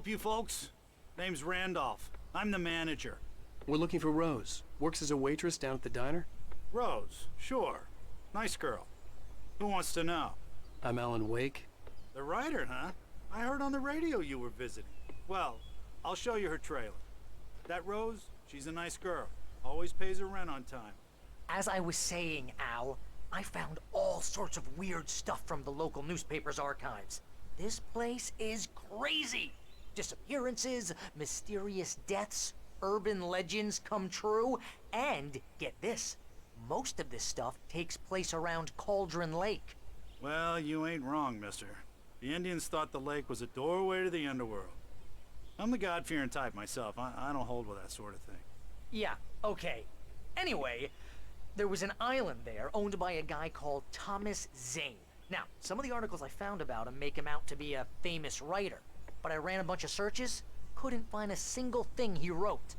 help you folks? Name's Randolph. I'm the manager. We're looking for Rose. Works as a waitress down at the diner. Rose, sure. Nice girl. Who wants to know? I'm Alan Wake. The writer, huh? I heard on the radio you were visiting. Well, I'll show you her trailer. That Rose, she's a nice girl. Always pays her rent on time. As I was saying, Al, I found all sorts of weird stuff from the local newspaper's archives. This place is crazy. Disappearances, mysterious deaths, urban legends come true, and get this, most of this stuff takes place around Cauldron Lake. Well, you ain't wrong, mister. The Indians thought the lake was a doorway to the underworld. I'm the God-fearing type myself. I don't hold with that sort of thing. Yeah, okay. Anyway, there was an island there owned by a guy called Thomas Zane. Now, some of the articles I found about him make him out to be a famous writer, but I ran a bunch of searches, couldn't find a single thing he wrote.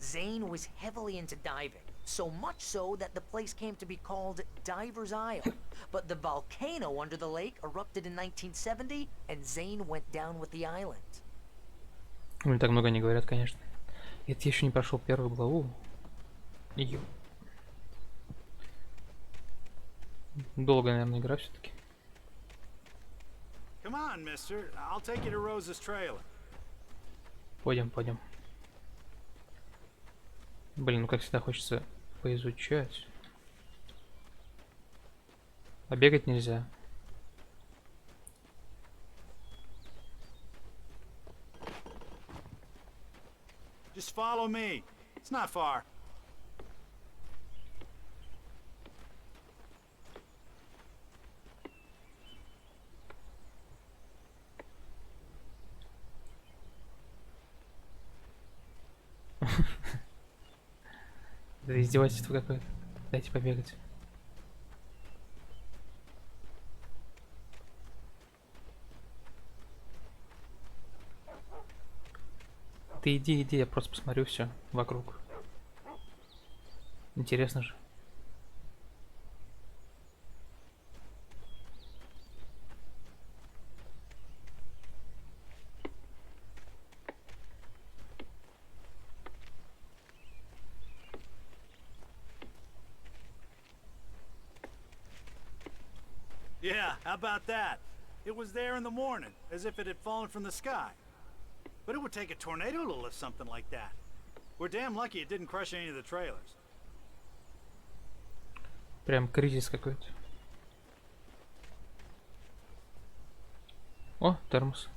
Zane was heavily into diving, so much so that the place came to be called Diver's Isle. But the volcano under the lake erupted in 1970, and Zane went down with the island. Мне так много не говорят, конечно. Это я еще не прошел первую главу. Ё. Долго, наверное, игра все-таки. Come on, mister. I'll take you to Rose's trailer. Пойдем, пойдем. Блин, ну как всегда хочется поизучать. А бегать нельзя. Just follow me. It's not far. Это издевательство какое-то. Дайте побегать. Ты иди, иди, я просто посмотрю все вокруг. Интересно же. Yeah, how about that? It was there in the morning, as if it had fallen from the sky. But it would take a tornado to lift something like that. We're damn lucky it didn't crush any of the trailers. Прям кризис какой-то. О, термос.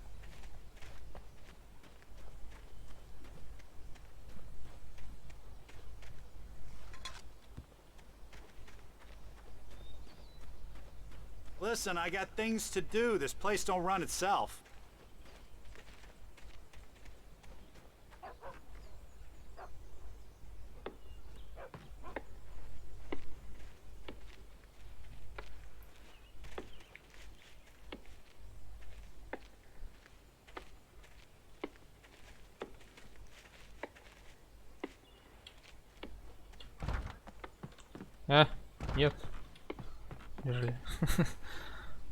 Listen, I got things to do. This place don't run itself. А, нет. Неужели?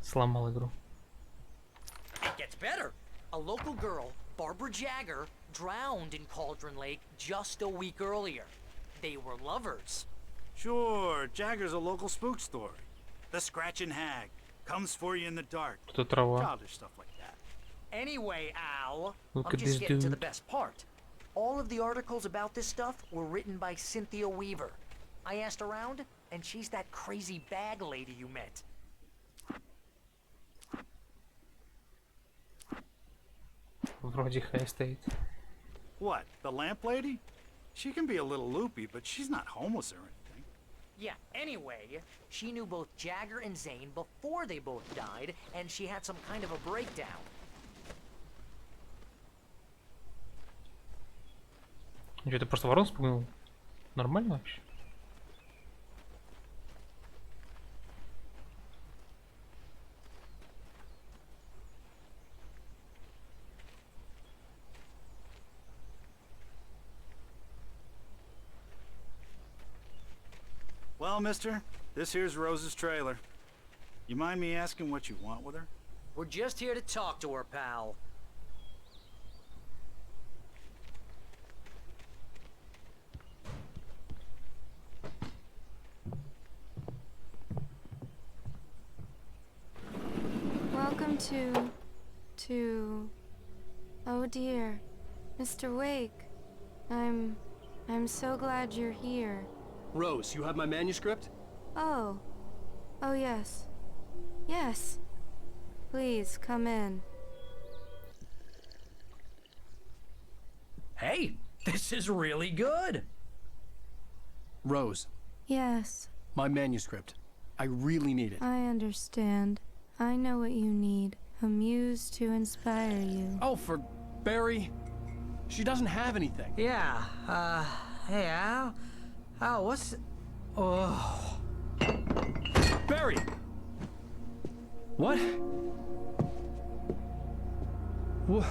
Сломал игру. It gets better. A local girl, Barbara Jagger, drowned in Cauldron Lake just a week earlier. They were lovers. Sure, Jagger's a local spook story. The Scratching Hag comes for you in the dark. Кто трава? Childish stuff like that. Anyway, Al, Look I'm at just this getting to the dude. best part. All of the articles about this stuff were written by Cynthia Weaver. I asked around, and she's that crazy bag lady you met. Вроде хай стоит. What, the lamp lady? She can be a little loopy, but she's not homeless or anything. Yeah, anyway, she knew both Jagger and Zane before they both died, and she had some kind of a breakdown. Что, ты просто ворон спугнул? Нормально вообще? Well, mister, this here's Rose's trailer. You mind me asking what you want with her? We're just here to talk to her, pal. to... Oh dear, Mr. Wake. I'm so glad you're here. Rose, you have my manuscript? Oh. Oh yes. Yes. Please, come in. Hey, this is really good. Rose, Yes, my manuscript. I really need it. I understand. I know what you need. A muse to inspire you. Oh, for Barry. She doesn't have anything. Yeah, hey, Al, what's... Oh... Barry! What? What?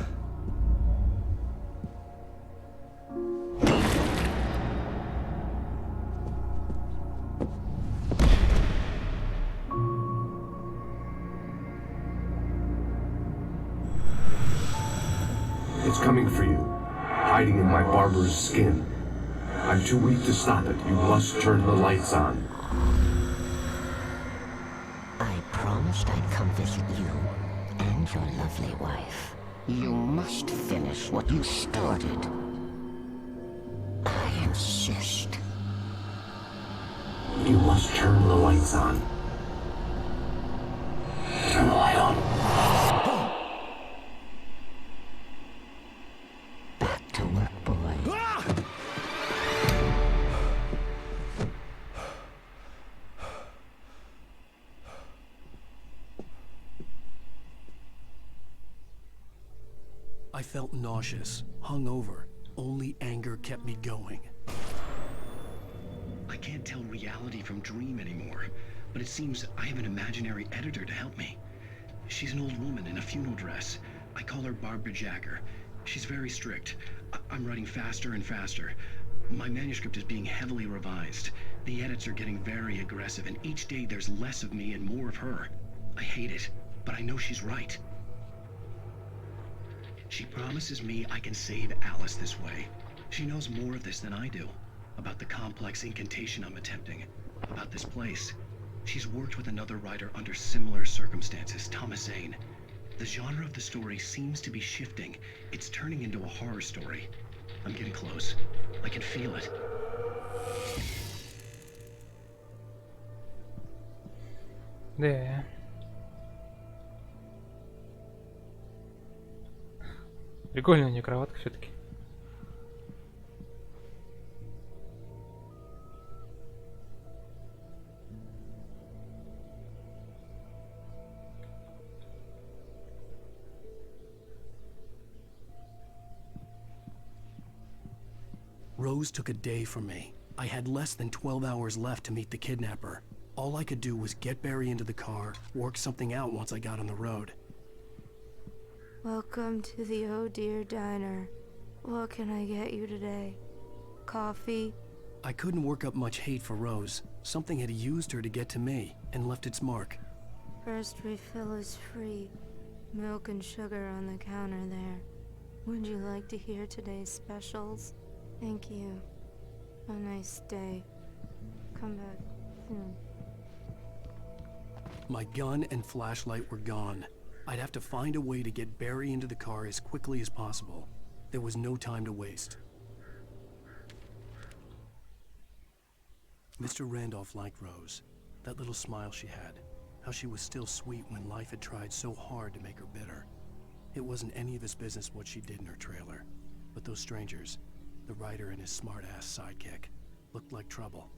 It's coming for you, hiding in my barber's skin. I'm too weak to stop it. You must turn the lights on. I promised I'd come visit you and your lovely wife. You must finish what you started. I insist. You must turn the lights on. Turn the light on. Back to work, boy. I felt nauseous, hungover. Only anger kept me going. I can't tell reality from dream anymore, but it seems I have an imaginary editor to help me. She's an old woman in a funeral dress. I call her Barbara Jacker. She's very strict. I'm writing faster and faster. My manuscript is being heavily revised. The edits are getting very aggressive, and each day there's less of me and more of her. I hate it, but I know she's right. She promises me I can save Alice this way. She knows more of this than I do. About the complex incantation I'm attempting. About this place. She's worked with another writer under similar circumstances, Thomas Zane. The genre of the story seems to be shifting. It's turning into a horror story. I'm getting close. I can feel it. Да. Прикольная у нее кроватка все-таки. Rose took a day from me. I had less than 12 hours left to meet the kidnapper. All I could do was get Barry into the car, work something out once I got on the road. Welcome to the Oh Dear Diner. What can I get you today? Coffee? I couldn't work up much hate for Rose. Something had used her to get to me, and left its mark. First refill is free. Milk and sugar on the counter there. Would you like to hear today's specials? Thank you. A nice day. Come back soon. My gun and flashlight were gone. I'd have to find a way to get Barry into the car as quickly as possible. There was no time to waste. Mr. Randolph liked Rose. That little smile she had. How she was still sweet when life had tried so hard to make her bitter. It wasn't any of his business what she did in her trailer. But those strangers, the writer and his smart-ass sidekick, looked like trouble.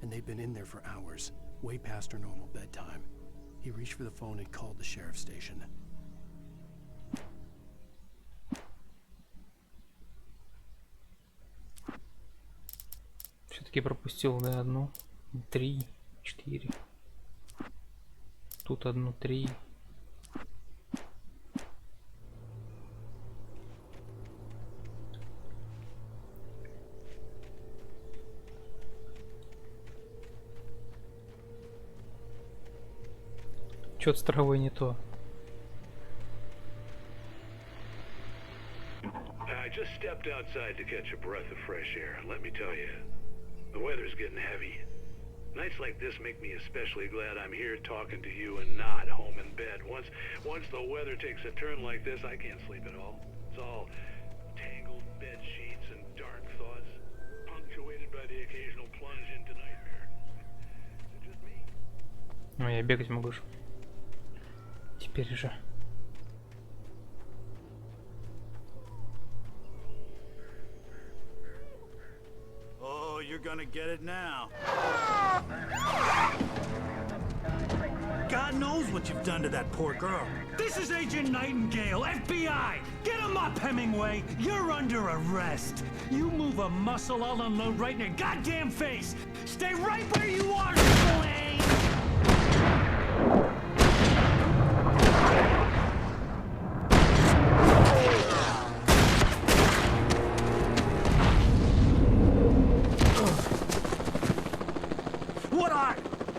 And they'd been in there for hours, way past her normal bedtime. He reached for the phone and called the sheriff's station. Все-таки пропустил, да, одну. 3, 4. Тут одну 3. Чё-то с травой не то. I just stepped outside to catch a breath of fresh air. Let me tell you, the weather's getting heavy. Nights like this make me especially glad I'm here talking to you and not home in bed. Once the weather takes a turn like this, I can't sleep at all. It's all tangled bed sheets and dark thoughts, punctuated by the occasional plunge into nightmare. Is it just me? Ну, я бегать могу же. Теперь же. Oh, you're gonna get it now. God knows what you've done to that poor girl. This is Agent Nightingale, FBI! Get him up, Hemingway! You're under arrest! You move a muscle, I'll unload right in your goddamn face! Stay right where you are, Slane! What are?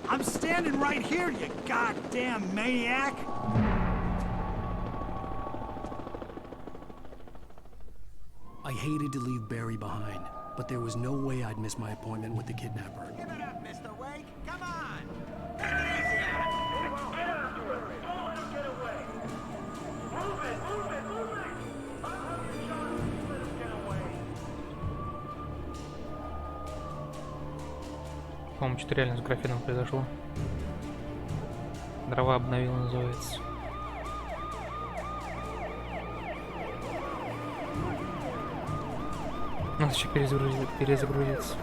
I'm standing right here, you goddamn maniac! I hated to leave Barry behind, but there was no way I'd miss my appointment with the kidnapper. Give it up, Mr. Wake. Come on. Take it easy on him. Get after him. Don't let him get away. Move it, move it, move it. I'll have you shot if you let him get away. По-моему, что-то реально с графеном произошло. Дрова обновил, называется. Надо еще перезагрузиться.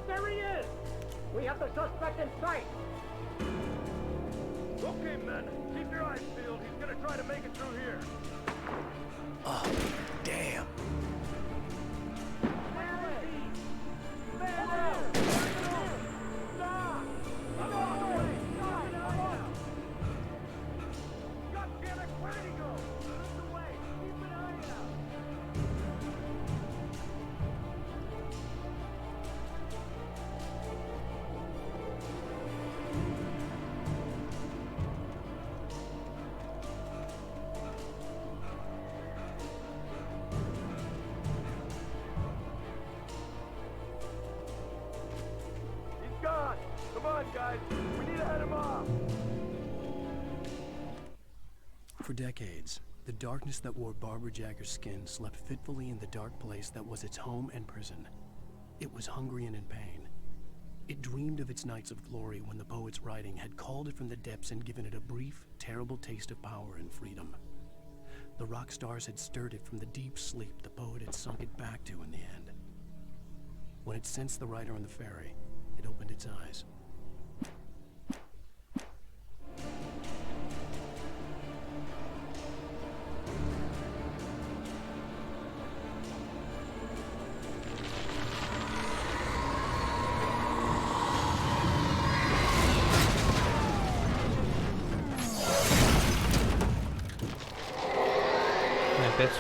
There he is. We have the suspect in sight. Okay, men. Keep your eyes peeled. He's gonna try to make it through here. Oh, damn. Come on, guys. We need to head him off. For decades, the darkness that wore Barbara Jagger's skin slept fitfully in the dark place that was its home and prison. It was hungry and in pain. It dreamed of its nights of glory when the poet's writing had called it from the depths and given it a brief, terrible taste of power and freedom. The rock stars had stirred it from the deep sleep the poet had sunk it back to in the end. When it sensed the writer on the ferry, it opened its eyes. Опять.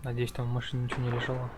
Надеюсь, там в машине ничего не лежало.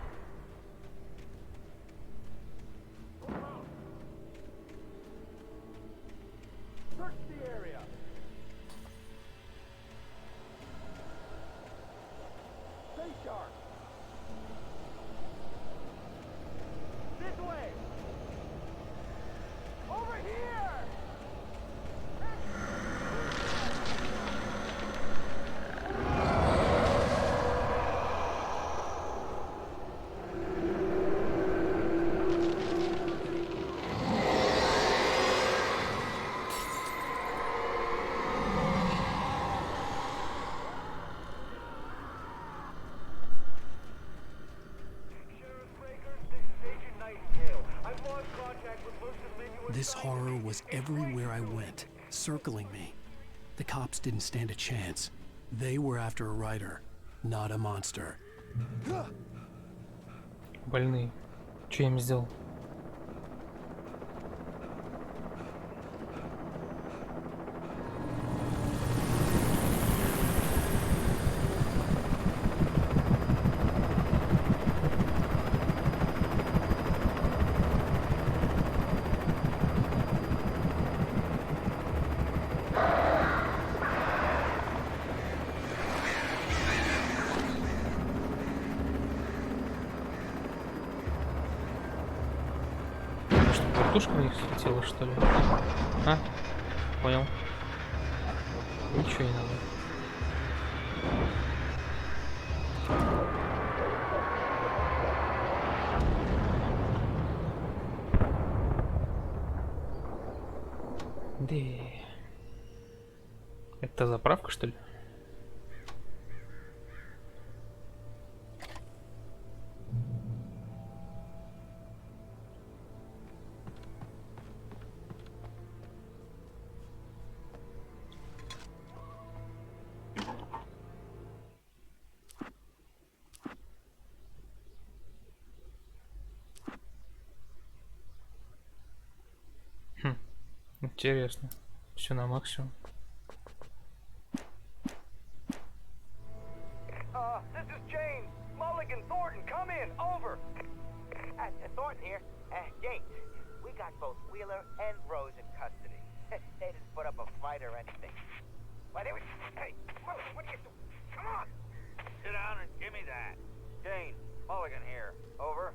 This horror was everywhere I went, circling me. The cops didn't stand a chance. They were after a writer, not a monster. Больные. Что я им сделал? Вертушка у них светила, что ли? А? Понял. Ничего не надо. Да. Это заправка, что ли? Хм, интересно. Все на максимум. This is James. Mulligan, Thornton, come in. Over. Thornton here. James, we got both Wheeler and Rose in custody. They didn't put up a fight or anything. Why, they were... Hey, Mulligan, what are you doing? Come on. Sit down and give me that. James, Mulligan here. Over.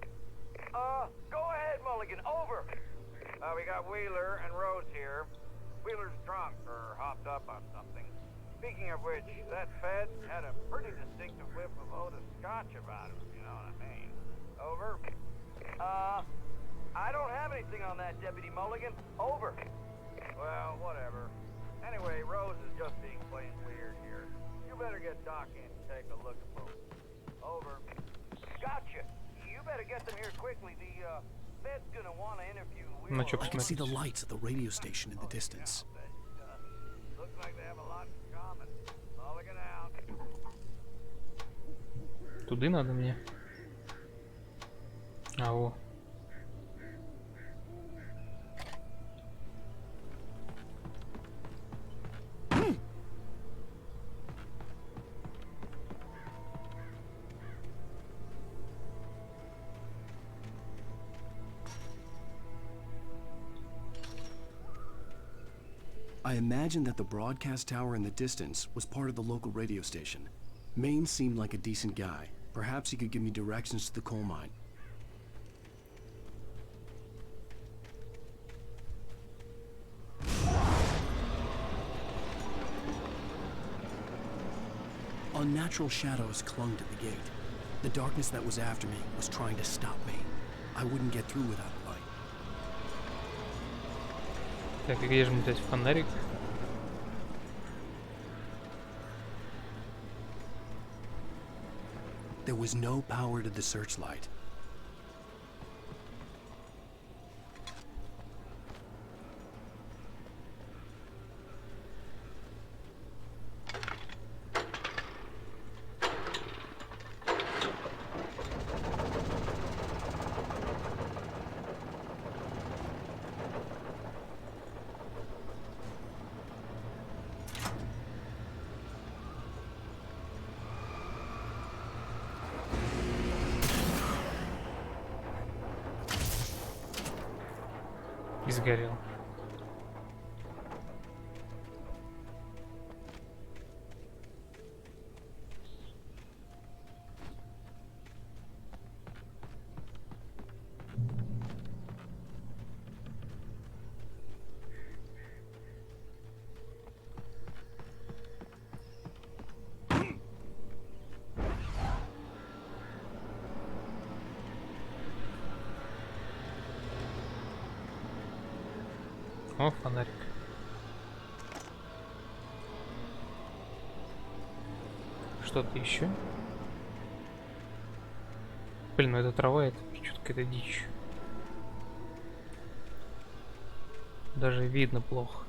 Go ahead, Mulligan. Over. We got Wheeler and Rose here. Wheeler's drunk or hopped up on something. Speaking of which, that Fed had a pretty distinctive whiff of Otis Scotch about him, you know what I mean. Over. I don't have anything on that, Deputy Mulligan. Over. Well, whatever. Anyway, Rose is just being plain weird here. You better get Doc in to take a look at both. Over. Gotcha. You better get them here quickly. The Fed's gonna want to interview Wheeler. I can see the lights of the radio station in the distance. Looks like they have a lot in common. Mulligan out. Туды надо мне. А, во. I imagined that the broadcast tower in the distance was part of the local radio station. Maine seemed like a decent guy. Perhaps he could give me directions to the coal mine. Unnatural shadows clung to the gate. The darkness that was after me was trying to stop me. I wouldn't get through without a light. Так, и где же мне взять фонарик? There was no power to the searchlight. И сгорел. О, фонарик. Что-то еще? Блин, ну это трава, это что-то какая-то дичь. Даже видно плохо.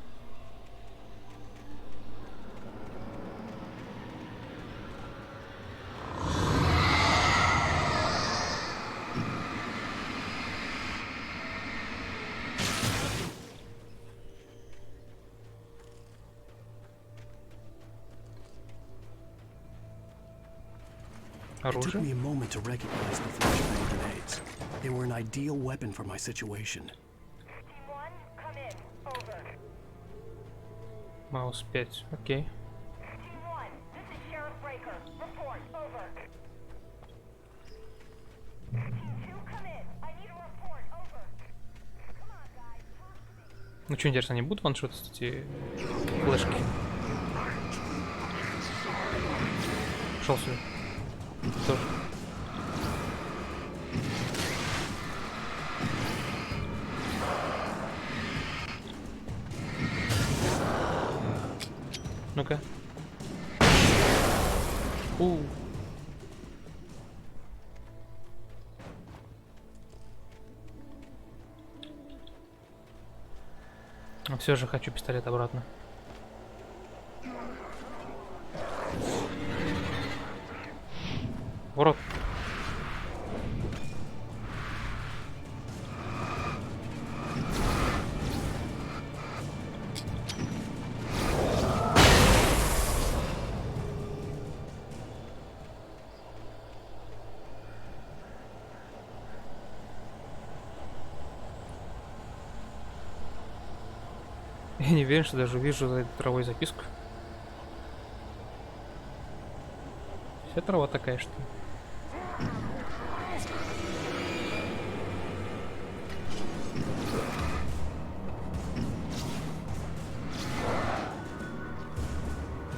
It took me a moment to recognize the flashbang grenades. They were an ideal weapon for my situation. Team 1, come in. Over. Маус 5, окей. Team 1, this is Sheriff Breaker. Report. Over. Team 2, come in. I need a report. Over. Come on. Ну что, интересно, они будут ваншотить эти флешки? Шел сюда. Тоже. Ну-ка. Все же хочу пистолет обратно. Ворот. Я не уверен, что даже вижу за этой травой записку. Вся трава такая, что ли?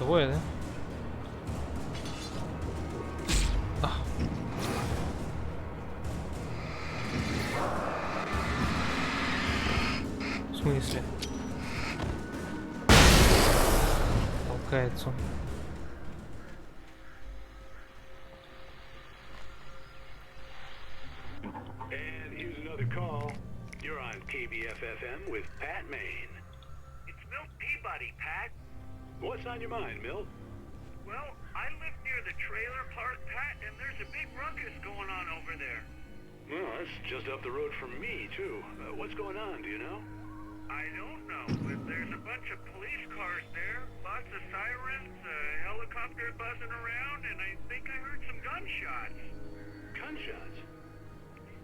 Двое, да? В смысле? Толкается он. And here's another call. You're on KBFFM with Pat Maine. It's Milt Peabody, Pat. What's on your mind, Milt? Well, I live near the trailer park, Pat, and there's a big ruckus going on over there. Well, that's just up the road from me, too. What's going on, do you know? I don't know, but there's a bunch of police cars there, lots of sirens, a helicopter buzzing around, and I think I heard some gunshots. Gunshots?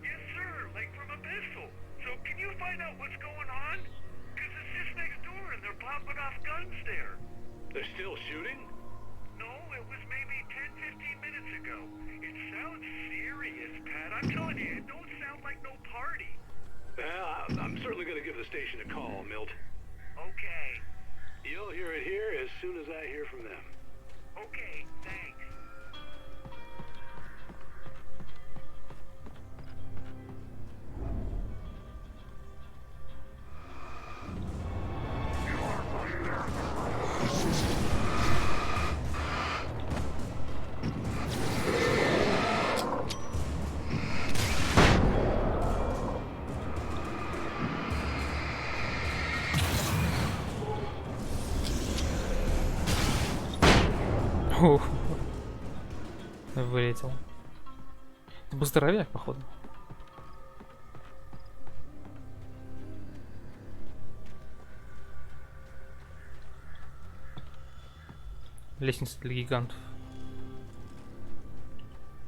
Yes, sir, like from a pistol. So can you find out what's going on? Because it's just next door and they're popping off guns there. They're still shooting? No, it was maybe 10-15 minutes ago. It sounds serious, Pat. I'm telling you, it don't sound like no party. Well, I'm certainly going to give the station a call, Milt. Okay. You'll hear it here as soon as I hear from them. Okay, thanks. Ух. Вылетел. Это был здоровяк, походу. Лестница для гигантов.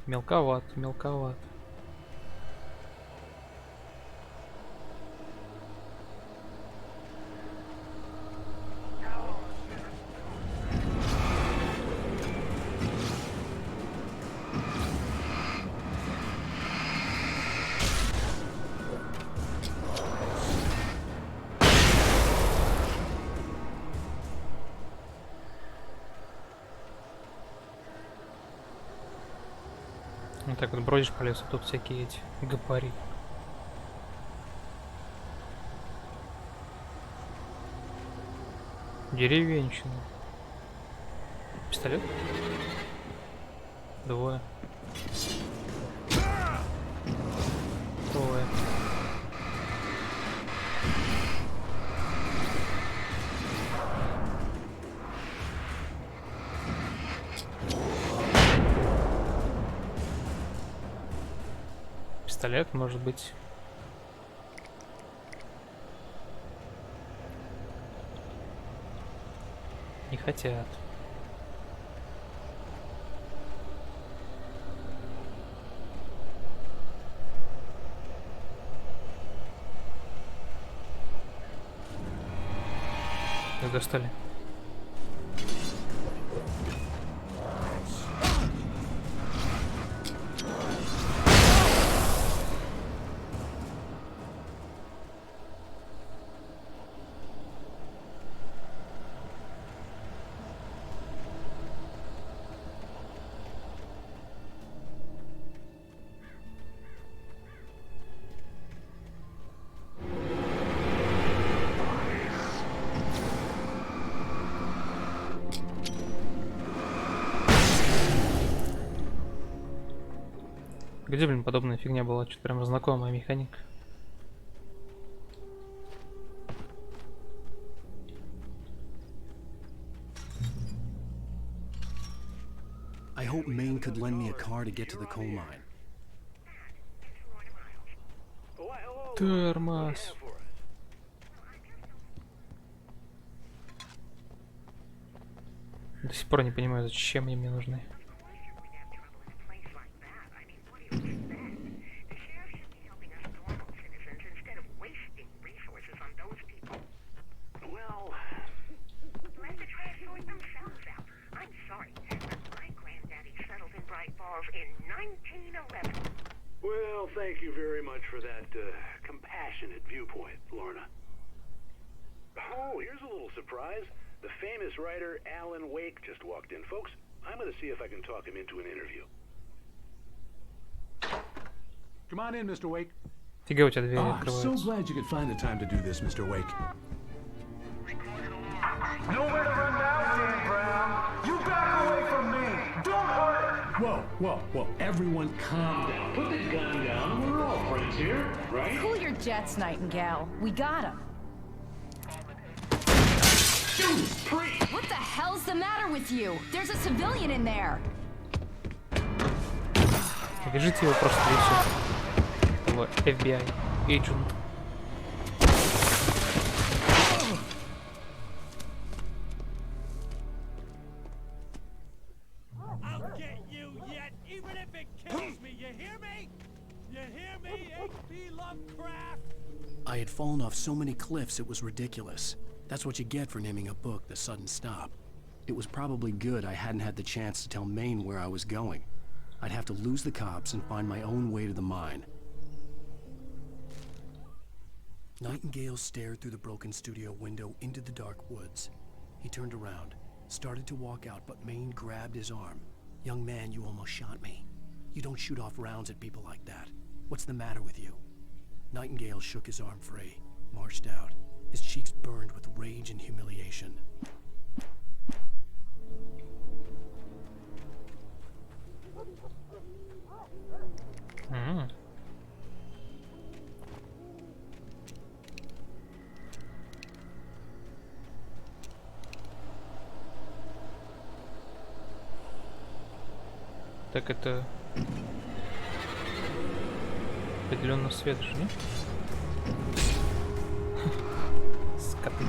Мелковат, мелковат. Вот так вот бродишь по лесу, тут всякие эти гопари. Деревенщина. Пистолет? Двое. Трое. Пистолет, может быть. Не хотят. Их достали. Где, блин, подобная фигня была? Что-то прям знакомая механика. I hope Maine could lend me a car to get to the coal mine. Тормоз. До сих пор не понимаю, зачем они мне нужны. Well, thank you very much for that compassionate viewpoint, Lorna. Oh, here's a little surprise. The famous writer Alan Wake just walked in. Folks, I'm going to see if I can talk him into an interview. Come on in, Mr. Wake. Фига у тебя двери I'm so открываются. glad you could find the time to do this, Mr. Wake. Nowhere to run now, Dan Brown. You back away from me. Don't hurt her. Whoa. Everyone calm down. Put the gun down. We're all friends here, right? Cool your jets, Nightingale. We got him. What the hell's the matter with you? There's a civilian in there. Вяжите его просто и все. Того FBI agent. I'll get you yet, even if it kills me. You hear me? You hear me, H.P. Lovecraft? I had fallen off so many cliffs it was ridiculous. That's what you get for naming a book The Sudden Stop. It was probably good I hadn't had the chance to tell Maine where I was going. I'd have to lose the cops and find my own way to the mine. Nightingale stared through the broken studio window into the dark woods. He turned around, started to walk out, but Maine grabbed his arm. "Young man, you almost shot me. You don't shoot off rounds at people like that. What's the matter with you?" Nightingale shook his arm free, marched out. His cheeks burned with rage and humiliation. Так это определенно свет же, нет? Скоты.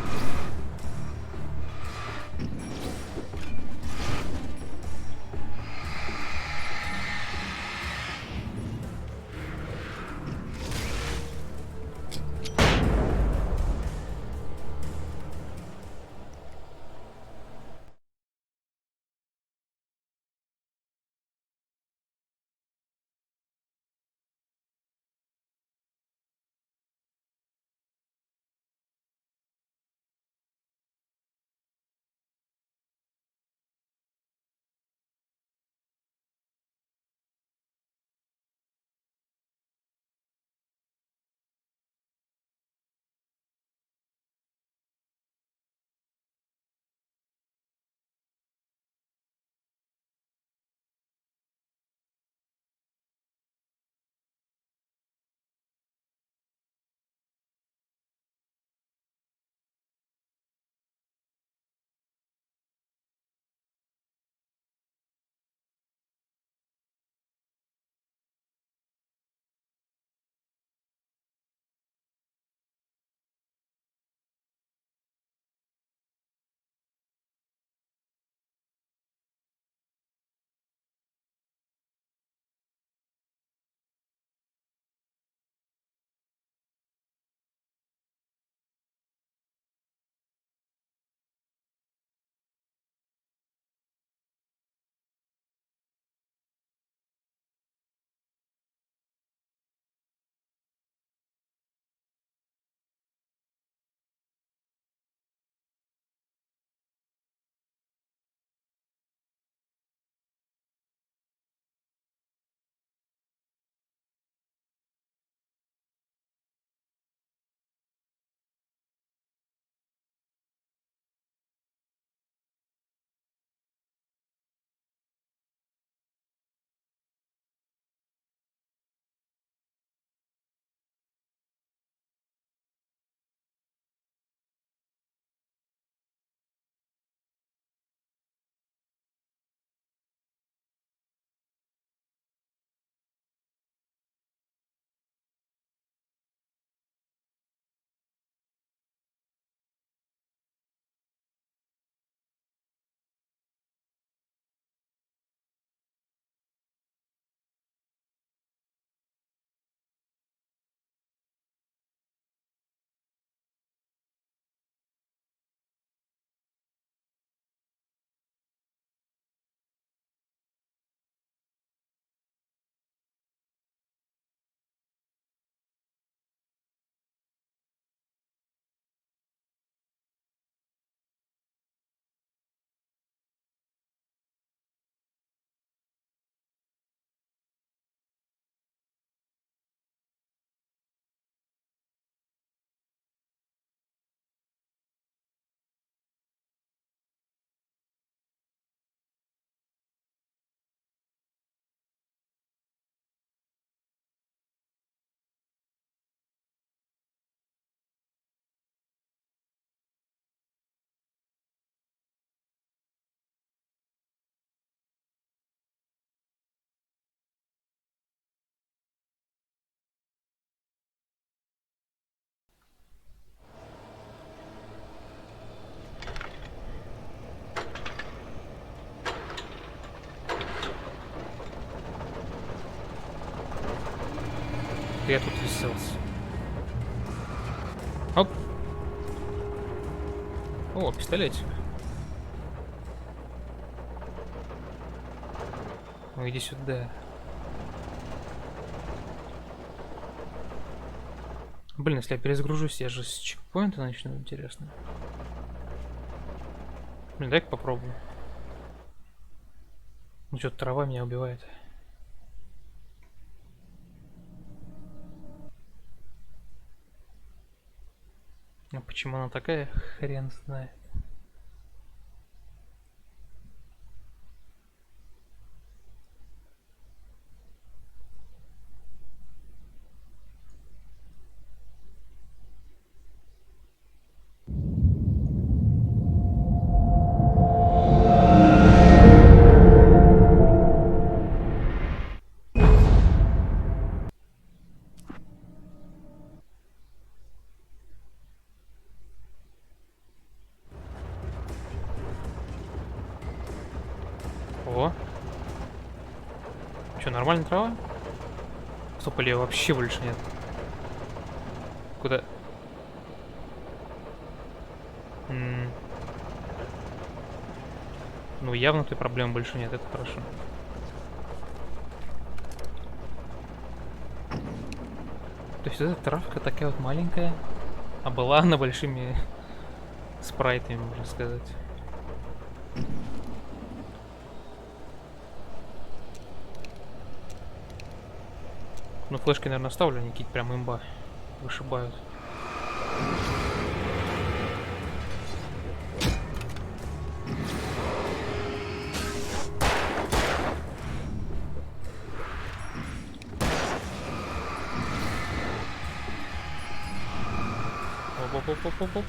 Это я тут виселся. Оп. О, пистолетик. Ну иди сюда. Блин, если я перезагружусь, я же с чекпоинта начну, интересно. Блин, дай-ка попробую. Ну что, трава меня убивает. А почему она такая, хрен знает. О. Что, нормальная трава? Стоп, или её вообще больше нет? Куда? Ну, явно той проблемы больше нет, это хорошо. То есть эта травка такая вот маленькая, а была она большими спрайтами, можно сказать. Ну, флешки, наверное, оставлю, они какие-то прям имба вышибают. Оп-оп-оп-оп-оп.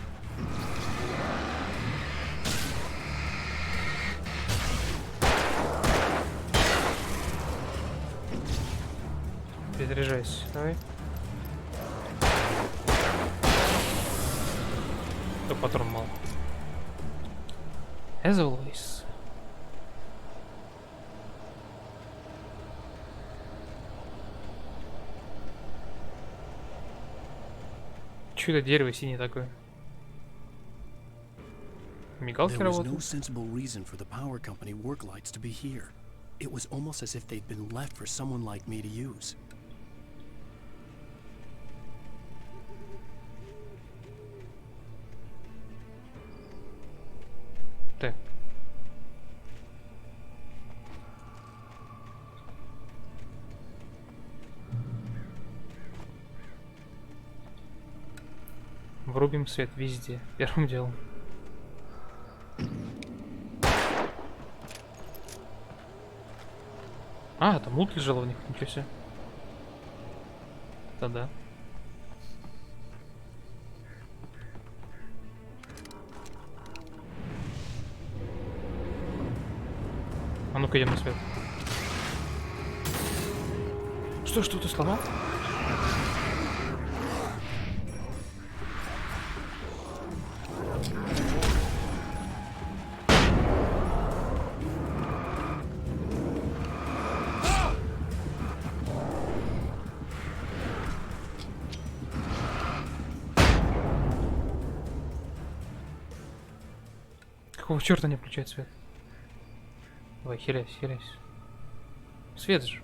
Перезаряжайся, давай. То патрон мало. As always. Чё это дерево синее такое? Мигалки There was no работают? sensible reason for the power company work lights to be here. It was almost as if they'd been left for someone like me to use. Так. Врубим свет везде, первым делом. А, там лут лежал в них, ничего себе. Да-да. А ну-ка, идем на свет. Что ты сломал? Какого черта не включает свет? Давай, херясь. Свет же.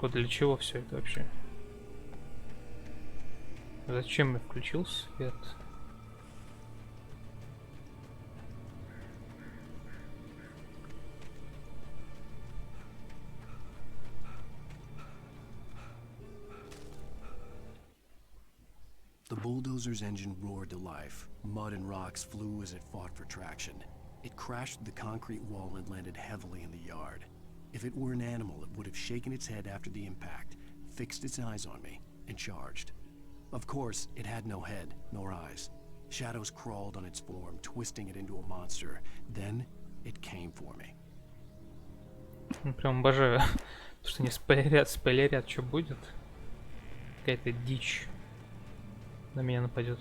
Вот для чего все это вообще? Зачем я включил свет? The bulldozer's engine roared to life. Mud and rocks flew as it fought for traction. It crashed through the concrete wall and landed heavily in the yard. If it were an animal, it would have shaken its head after the impact, fixed its eyes on me, and charged. Of course, it had no head, nor eyes. Shadows crawled on its form, twisting it into a monster. Then, it came for me. Ну, прям обожаю, что не спойлерят, что будет. Какая-то дичь на меня нападет.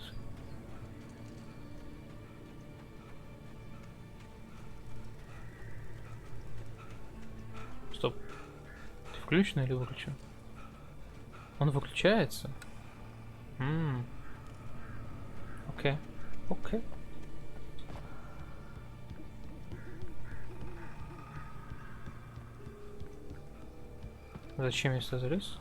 Стоп. Ты включен или выключен? Он выключается? Окей. Окей. Зачем я сюда залез?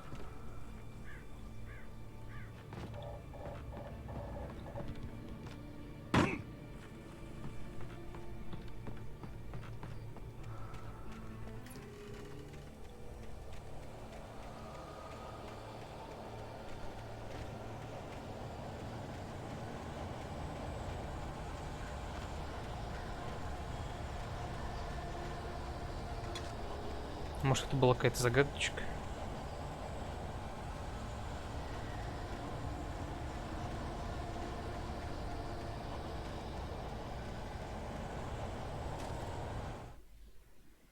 Может, это была какая-то загадочка?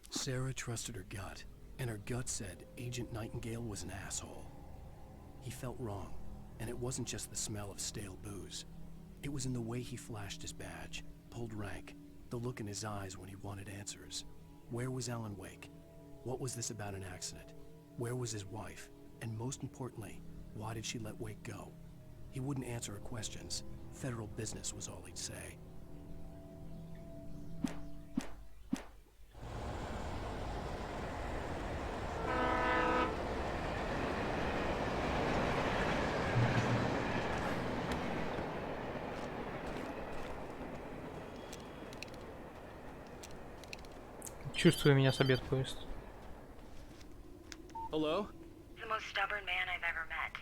Sarah trusted her gut, and her gut said Agent Nightingale was an asshole. He felt wrong, and it wasn't just the smell of stale booze. It was in the way he flashed his badge, pulled rank, the look in his eyes when he wanted answers. Where was Alan Wake? What was this about an accident? Where was his wife? And most importantly, why did she let Wake go? He wouldn't answer her questions. Federal business was all he'd say. Чувствую, меня собьет поезд. Hello? The most stubborn man I've ever met.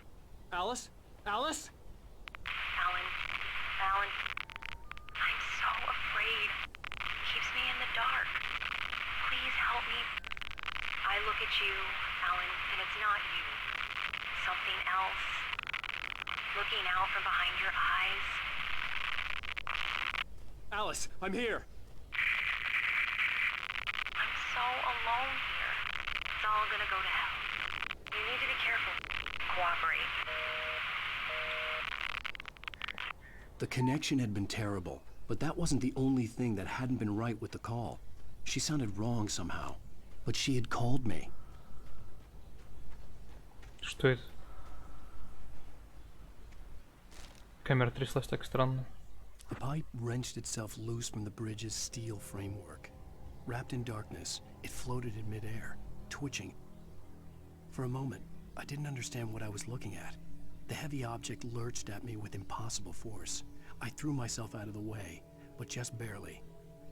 Alice? Alice? Alan, I'm so afraid. He keeps me in the dark. Please help me. I look at you, Alan, and it's not you. Something else. Looking out from behind your eyes. Alice, I'm here. I'm so alone here. It's all gonna go to hell. You need to be careful. Cooperate. The connection had been terrible, but that wasn't the only thing that hadn't been right with the call. She sounded wrong somehow, but she had called me. Что это? Камера тряслась так странно. The pipe wrenched itself loose from the bridge's steel framework. Wrapped in darkness, it floated in midair, twitching. For a moment, I didn't understand what I was looking at. The heavy object lurched at me with impossible force. I threw myself out of the way, but just barely.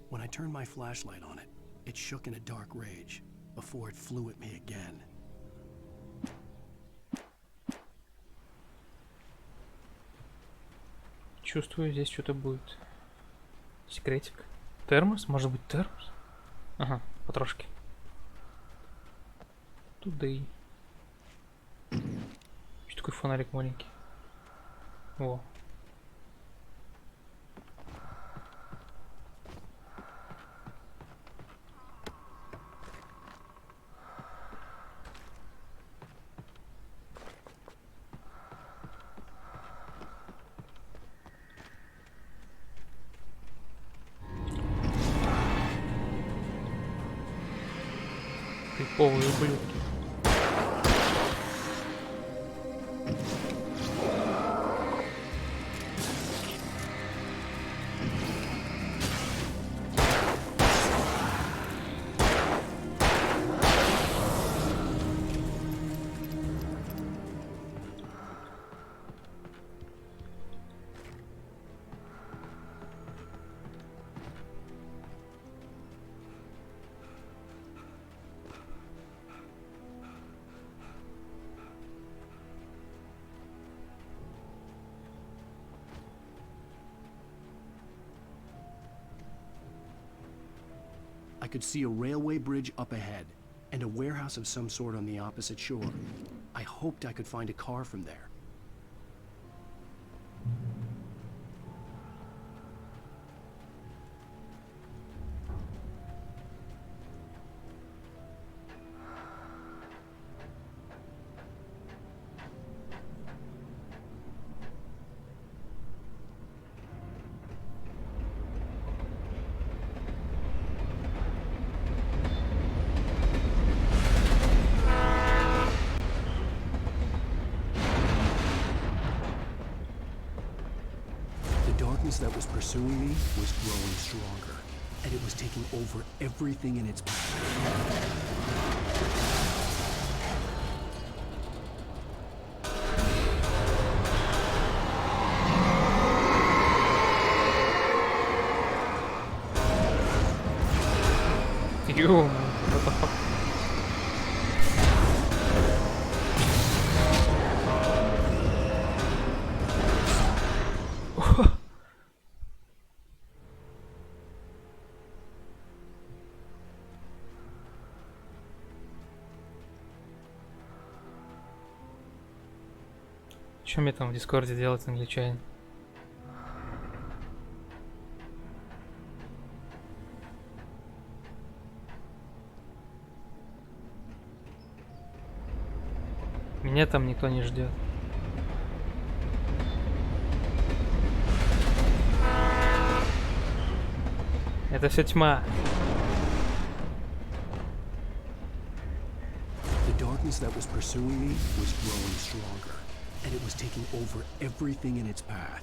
When I turned my flashlight on it, it shook in a dark rage, before it flew at me again. Чувствую, здесь что-то будет. Секретик. Термос? Может быть, термос? Ага, потрошки. Туда и... Что такой фонарик маленький? О. Криповые ублюдки. I could see a railway bridge up ahead, and a warehouse of some sort on the opposite shore. I hoped I could find a car from there. darkness that was pursuing me was growing stronger, and it was taking over everything in its path. Ё, what the fuck? Что мне там в Дискорде делать, англичанин? Меня там никто не ждет. Это все тьма. The darkness that was pursuing me was growing stronger, and it was taking over everything in its path.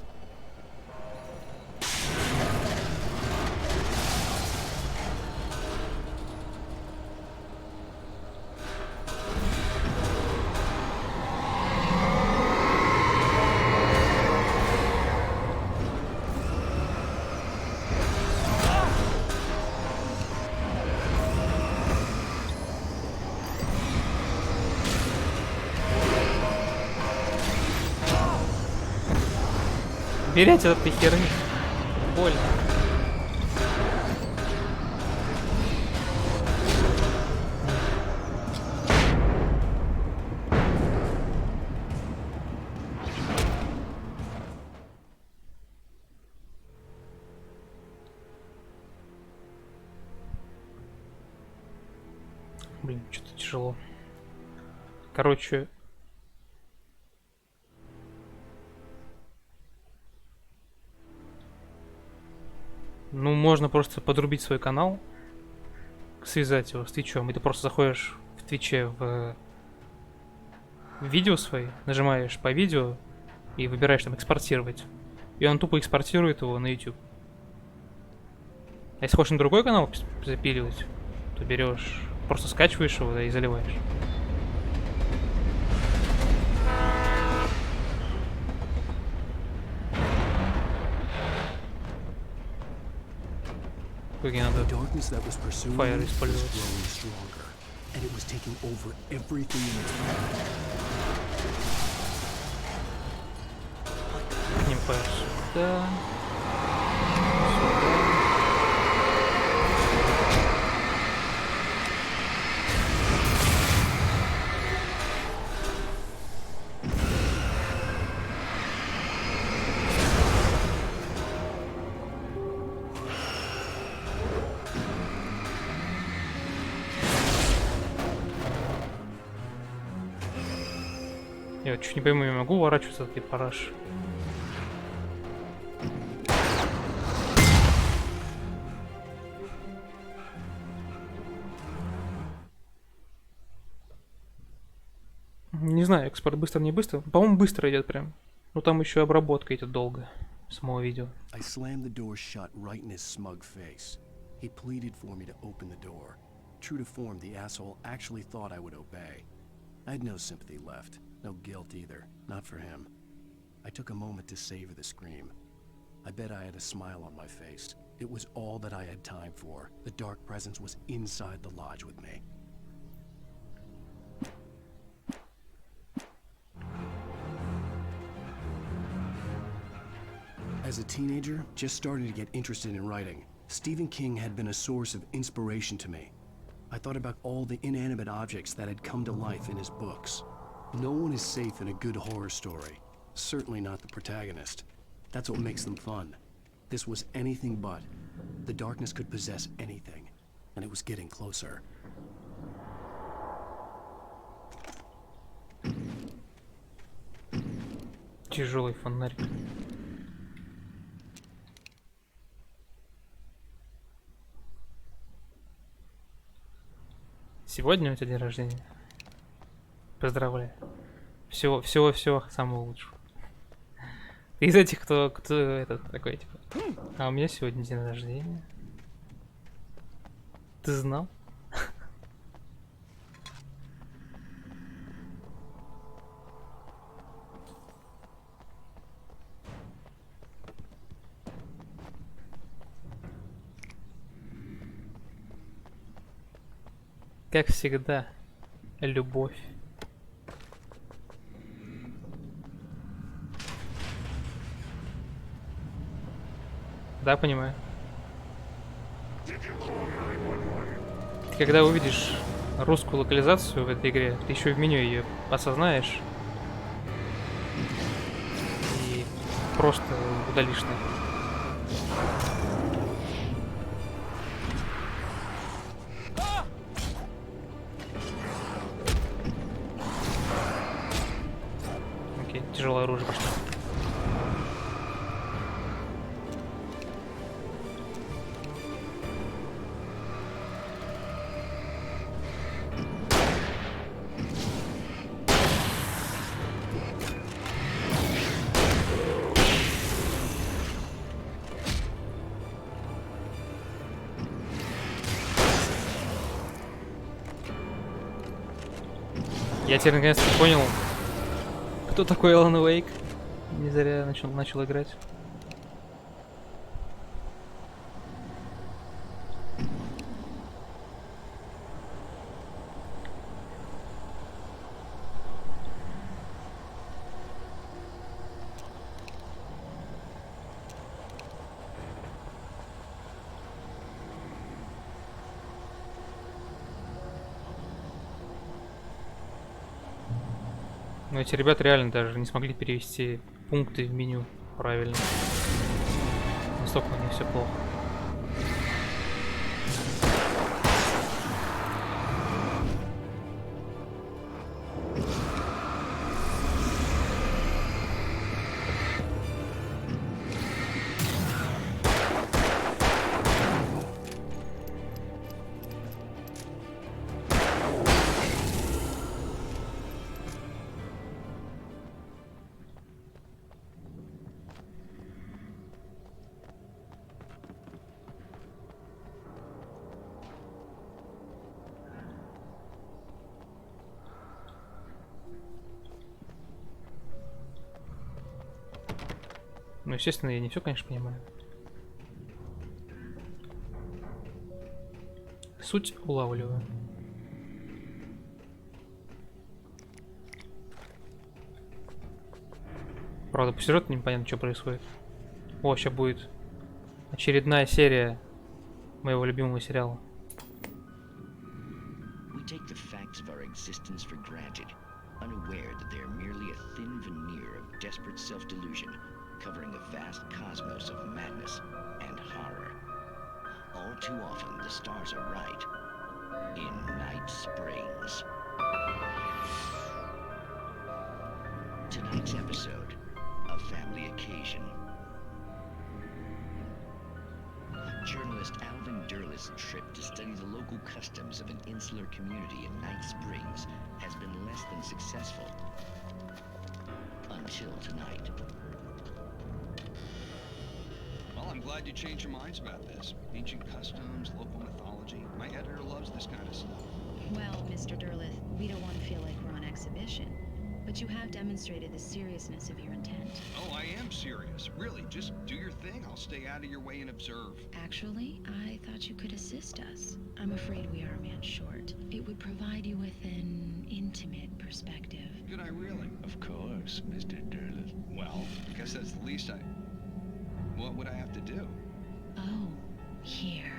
Берите от этой херни. Больно. Блин, что-то тяжело. Короче, ну, можно просто подрубить свой канал, связать его с Твичом, и ты просто заходишь в Твиче в видео свои, нажимаешь по видео и выбираешь там экспортировать. И он тупо экспортирует его на YouTube. А если хочешь на другой канал запиливать, то берешь, просто скачиваешь его, да, и заливаешь. Какие надо фаер использовать. К ним фаер сюда. Я чуть не пойму, я могу уворачиваться от этой параши? Не знаю, экспорт быстро не быстро. По-моему, быстро идет прям. Но там еще обработка идет долго. Самого видео. I slammed the door shut right in his smug face. He pleaded for me to open the door. True to form, the asshole actually thought I would obey. I had no sympathy left. No guilt either, not for him. I took a moment to savor the scream. I bet I had a smile on my face. It was all that I had time for. The dark presence was inside the lodge with me. As a teenager, just starting to get interested in writing, Stephen King had been a source of inspiration to me. I thought about all the inanimate objects that had come to life in his books. No one is safe in a good horror story. Certainly not the protagonist. That's what makes them fun. This was anything but. The darkness could possess anything, and it was getting closer. Тяжелый фонарик. Сегодня у тебя день рождения. Поздравляю. Всего самого лучшего. Ты из этих, кто этот такой, типа. А у меня сегодня день рождения. Ты знал? Как всегда, любовь. Да, понимаю. Ты когда увидишь русскую локализацию в этой игре, ты еще в меню ее осознаешь и просто удалишь нахер. Окей, тяжелое оружие пошло. Я теперь наконец-то понял, кто такой Алан Уэйк. Не зря начал играть. Но эти ребята реально даже не смогли перевести пункты в меню правильно. Настолько у них все плохо. Ну, естественно, я не все, конечно, понимаю. Суть улавливаю. Правда, по сюжету непонятно, что происходит. О, сейчас будет очередная серия моего любимого сериала. We take the facts of our existence for granted, unaware that they are merely a thin veneer of desperate self-delusion, covering a vast cosmos of madness and horror. All too often, the stars are right. In Night Springs. Tonight's episode, a family occasion. Journalist Alvin Derlis' trip to study the local customs of an insular community in Night Springs has been less than successful. Until tonight. Well, I'm glad you changed your minds about this. Ancient customs, local mythology. My editor loves this kind of stuff. Well, Mr. Derlith, we don't want to feel like we're on exhibition. But you have demonstrated the seriousness of your intent. Oh, I am serious. Really, just do your thing. I'll stay out of your way and observe. Actually, I thought you could assist us. I'm afraid we are a man short. It would provide you with an intimate perspective. Could I really? Of course, Mr. Derlith. Well, I guess that's the least I... What would I have to do? Oh, here.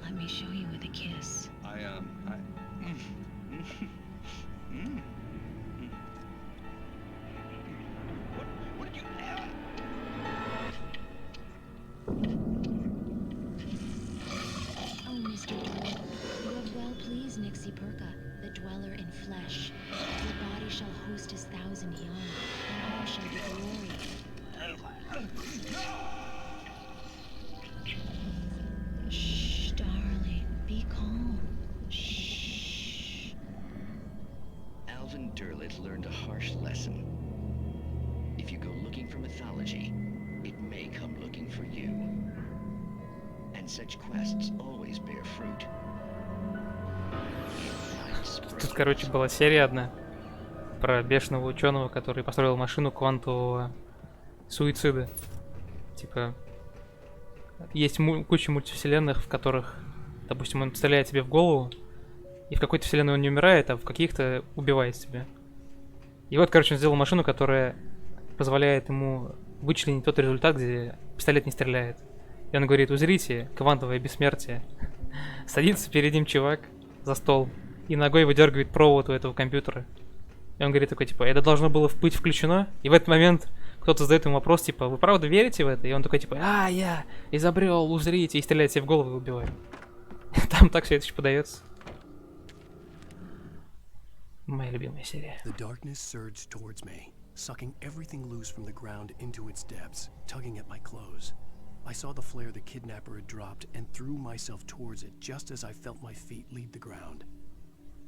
Let me show you with a kiss. What did you... Oh, Mr. Derlith, you have well pleased Nixie Perka, the dweller in flesh. Your body shall host his 1,000 young, and all shall be glory. Shh, darling, be calm. Shh. Alvin Derlith learned a harsh lesson. If you go looking for for mythology, it may come looking for you. And such quests always bear fruit. Тут, короче, была серия одна про бешеного ученого, который построил машину квантового суицида. Типа, есть куча мультивселенных, в которых, допустим, он стреляет тебе в голову, и в какой-то вселенной он не умирает, а в каких-то убивает тебя. И вот, короче, он сделал машину, которая позволяет ему вычленить тот результат, где пистолет не стреляет. И он говорит: узрите, квантовое бессмертие. Садится перед ним чувак за стол и ногой выдергивает провод у этого компьютера. И он говорит такой, типа, это должно было быть включено? И в этот момент кто-то задает ему вопрос, типа, вы правда верите в это? И он такой, типа, я изобрел, узрите, и стреляет себе в голову и убивает. Там так все это еще подается. Моя любимая серия. The darkness surged towards me, sucking everything loose from the ground into its depths, tugging at my clothes. I saw the flare the kidnapper had dropped and threw myself towards it just as I felt my feet leave the ground.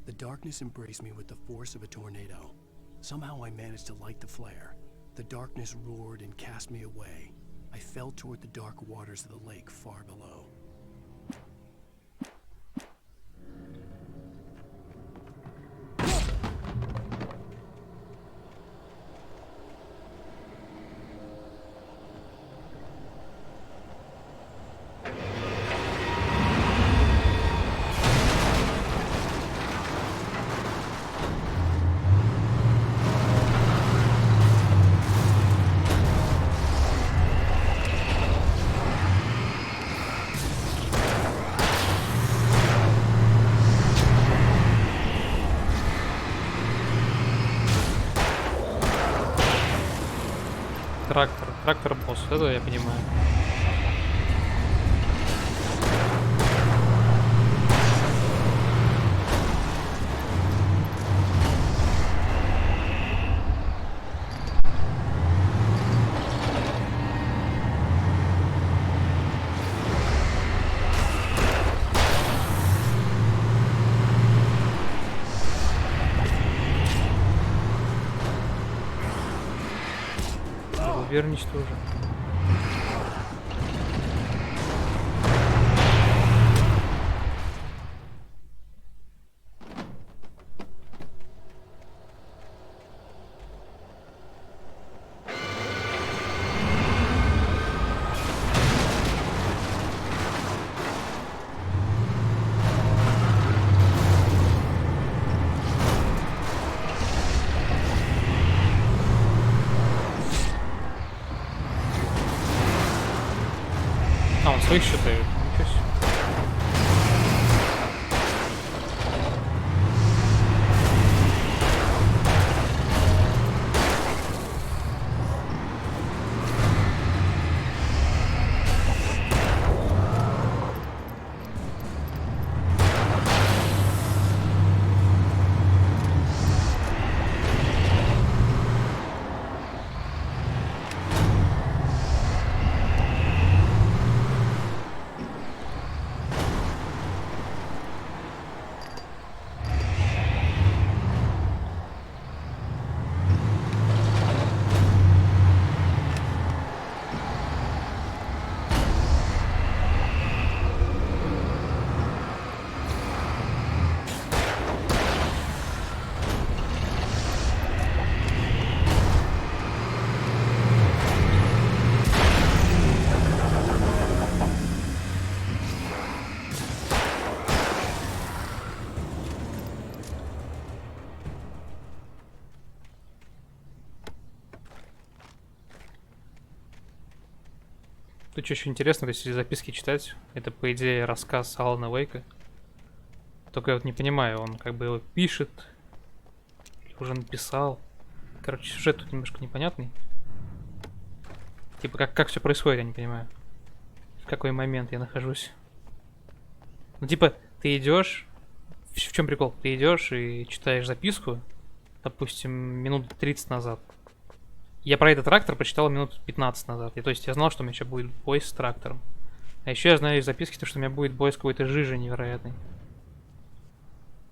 The darkness embraced me with the force of a tornado. Somehow I managed to light the flare. The darkness roared and cast me away. I fell toward the dark waters of the lake far below. Трактор-босс, это я понимаю. Уничтожен. Своих считают. Ничего себе. Тут что еще интересно, если записки читать, это, по идее, рассказ Алана Уэйка. Только я вот не понимаю, он как бы его пишет, или уже написал. Короче, сюжет тут немножко непонятный. Типа, как все происходит, я не понимаю. В какой момент я нахожусь. Ну, типа, ты идешь. В чем прикол? Ты идешь и читаешь записку, допустим, минут 30 назад. Я про этот трактор прочитал минут 15 назад. И то есть я знал, что у меня сейчас будет бой с трактором. А еще я знаю из записки, что у меня будет бой с какой-то жижей невероятной.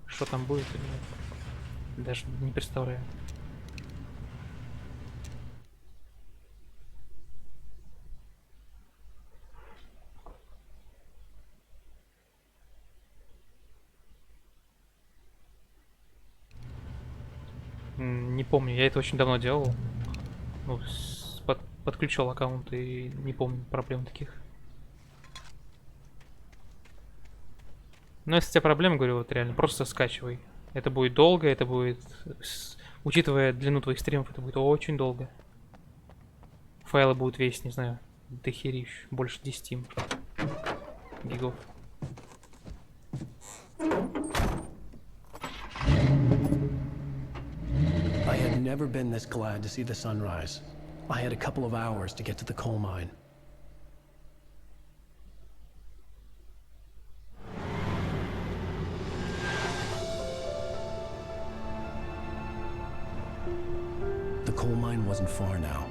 Что там будет? Даже не представляю. Не помню, я это очень давно делал. Ну, подключил аккаунт и не помню проблем таких. Но если у тебя проблемы, говорю, вот реально, просто скачивай. Это будет долго, это будет... Учитывая длину твоих стримов, это будет очень долго. Файлы будут весить, не знаю, дохерищ, больше 10 гигов. I had never been this glad to see the sunrise. I had a couple of hours to get to the coal mine. The coal mine wasn't far now.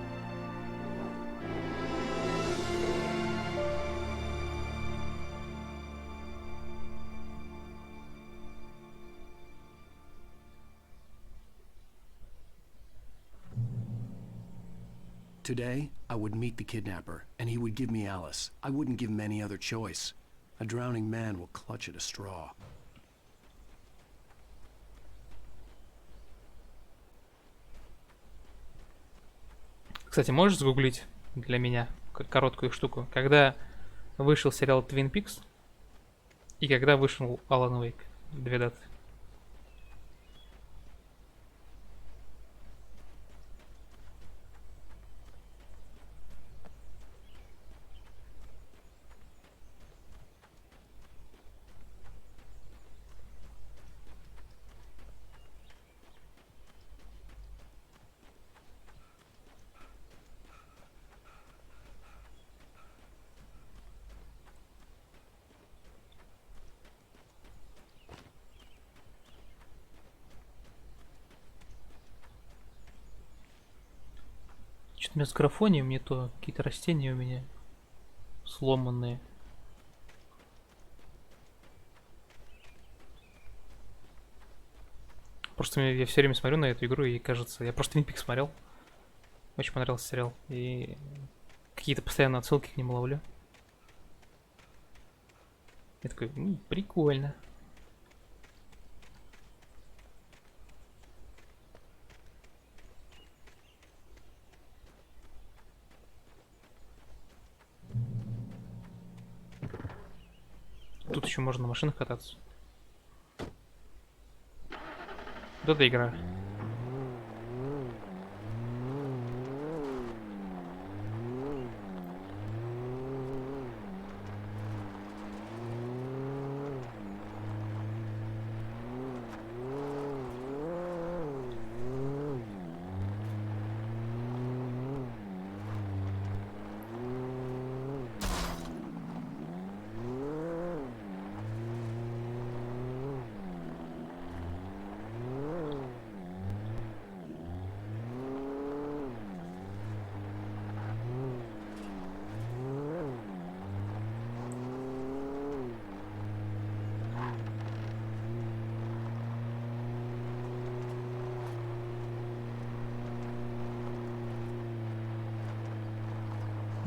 Today, I would meet the kidnapper, and he would give me Alice. I wouldn't give him any other choice. A drowning man will clutch at a straw. Кстати, можешь загуглить для меня короткую штуку? Когда вышел сериал Twin Peaks и когда вышел Alan Wake? 2 даты. Что-то у меня с графонием не то. Какие-то растения у меня сломанные. Просто я все время смотрю на эту игру и кажется... Я просто Twin Peaks смотрел. Очень понравился сериал. И какие-то постоянно отсылки к нему ловлю. Я такой, прикольно. Тут еще можно на машинах кататься. Вот эта игра.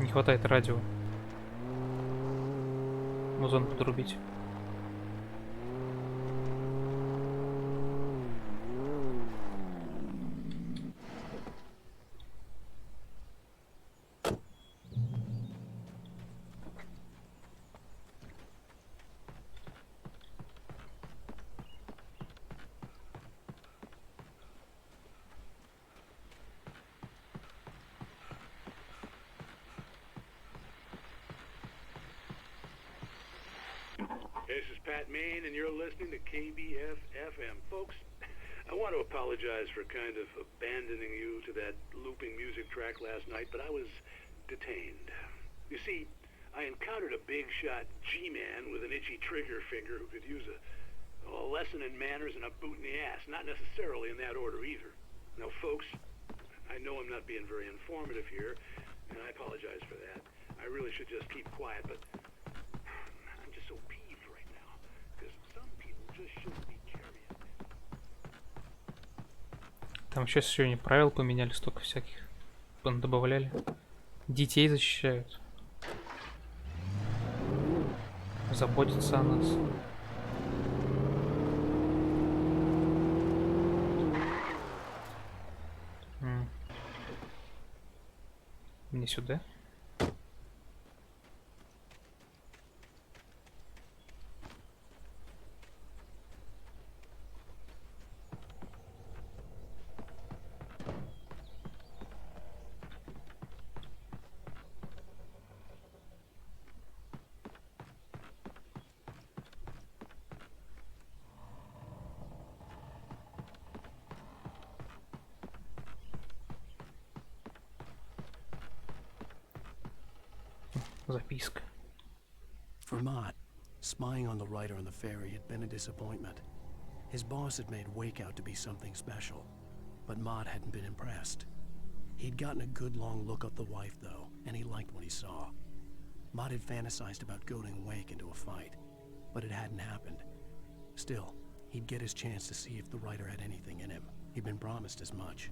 Не хватает радио. Музон подрубить. This is Pat Main, and you're listening to KBF-FM. Folks, I want to apologize for kind of abandoning you to that looping music track last night, but I was detained. You see, I encountered a big-shot G-man with an itchy trigger finger who could use a lesson in manners and a boot in the ass. Not necessarily in that order either. Now, folks, I know I'm not being very informative here, and I apologize for that. I really should just keep quiet, but I'm just so peeved right now, because some people just shouldn't be carrying this. Там сейчас сегодня правил поменяли, столько всяких добавляли. Детей защищают. Заботятся о нас. Не сюда. Записка. For Mott, spying on the writer on the ferry had been a disappointment. His boss had made Wake out to be something special, but Mott hadn't been impressed. He'd gotten a good long look at the wife, though, and he liked what he saw. Mott had fantasized about goading Wake into a fight, but it hadn't happened. Still, he'd get his chance to see if the writer had anything in him. He'd been promised as much.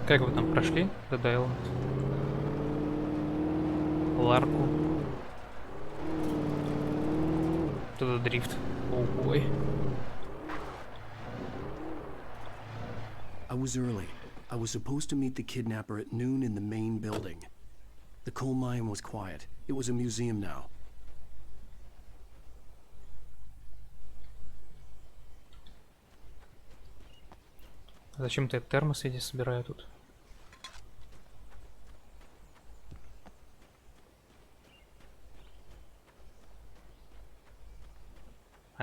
Как вы там прошли? Dead Island. Ларку. Вот это дрифт. О, бой. I was early. I was supposed to meet the kidnapper at noon in the main building. The coal mine was quiet. It was a museum now. Зачем-то я термос эти собираю тут.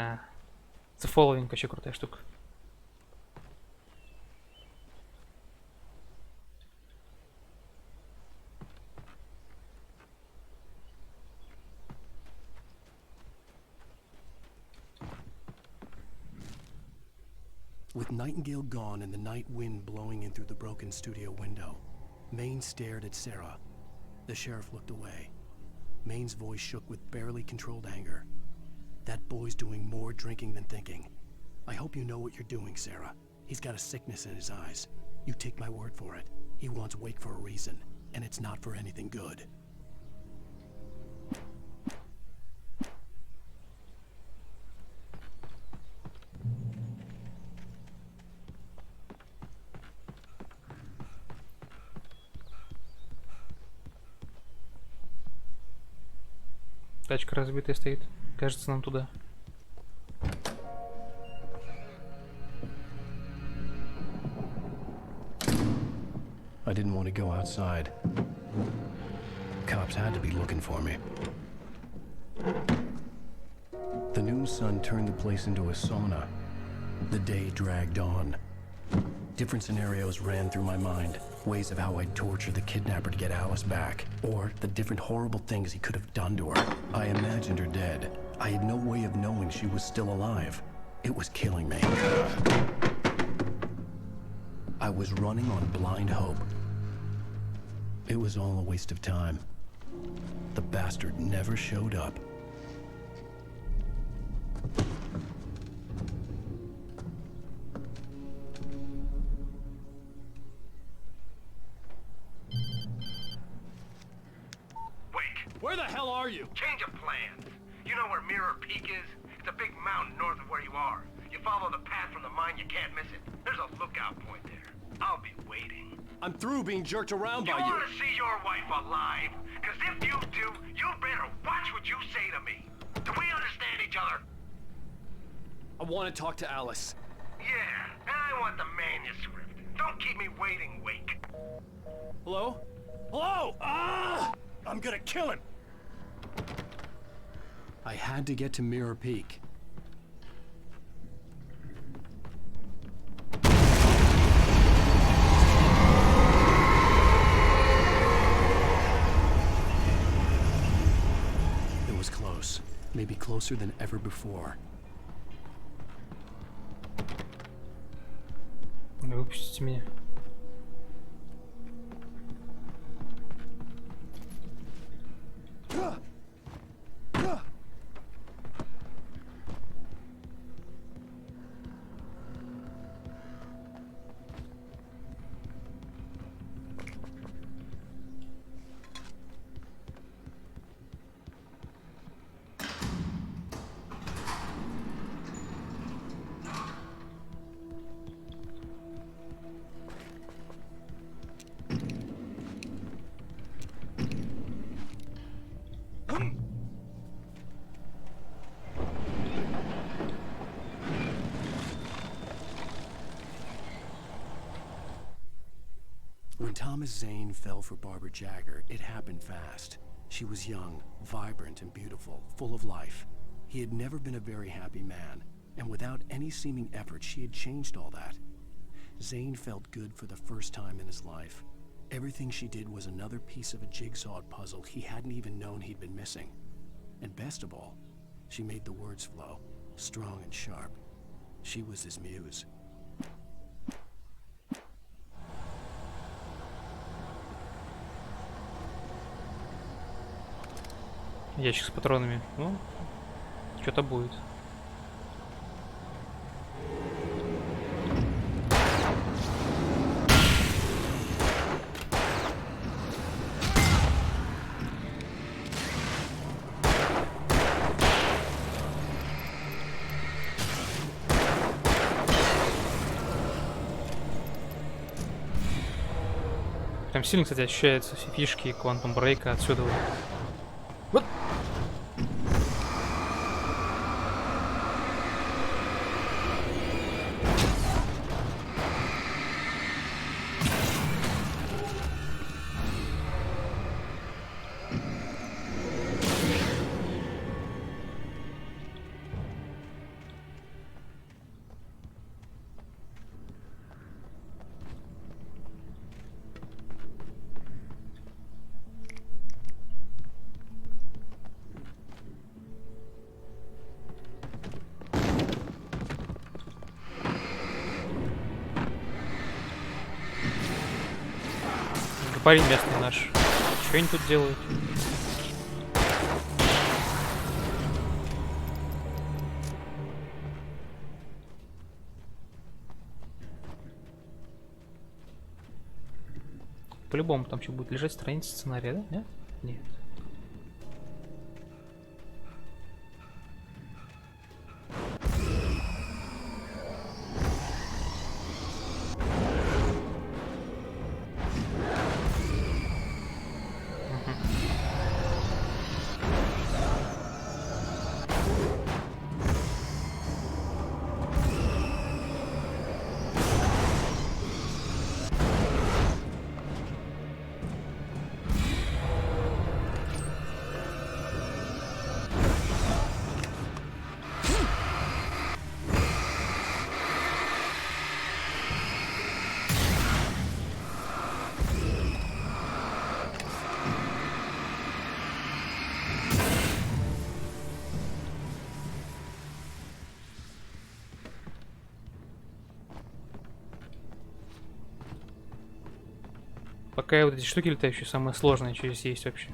А, The Following вообще крутая штука. With Nightingale gone and the night wind blowing in through the broken studio window, Maine stared at Sarah. The sheriff looked away. Maine's voice shook with barely controlled anger. That boy's doing more drinking than thinking. I hope you know what you're doing, Sarah. He's got a sickness in his eyes. You take my word for it. He wants Wake for a reason, and it's not for anything good. Тачка разбитая стоит. Кажется, нам туда. I didn't want to go outside. Cops had to be looking for me. The noon sun turned the place into a sauna. The day dragged on. Different scenarios ran through my mind. Ways of how I'd torture the kidnapper to get Alice back. Or the different horrible things he could have done to her. I imagined her dead. I had no way of knowing she was still alive. It was killing me. I was running on blind hope. It was all a waste of time. The bastard never showed up. Where the hell are you? Change of plans. You know where Mirror Peak is? It's a big mountain north of where you are. You follow the path from the mine, you can't miss it. There's a lookout point there. I'll be waiting. I'm through being jerked around by you. You want to see your wife alive? Because if you do, you better watch what you say to me. Do we understand each other? I want to talk to Alice. Yeah, and I want the manuscript. Don't keep me waiting, Wake. Hello? Hello? Ah! I'm gonna kill him! I had to get to Mirror Peak. It was close. Maybe closer than ever before. Выпустите меня. When Thomas Zane fell for Barbara Jagger, it happened fast. She was young, vibrant, and beautiful, full of life. He had never been a very happy man, and without any seeming effort, she had changed all that. Zane felt good for the first time in his life. Everything she did was another piece of a jigsaw puzzle he hadn't even known he'd been missing. And best of all, she made the words flow, strong and sharp. She was his muse. Ящик с патронами. Ну, что-то будет. Прям сильно, кстати, ощущаются все фишки Quantum Break отсюда. Вот. Парень местный наш. Что они тут делают? По-любому там что будет лежать страница сценария, да? Нет? Нет. Пока вот эти штуки летающие, самое сложное, что здесь есть вообще.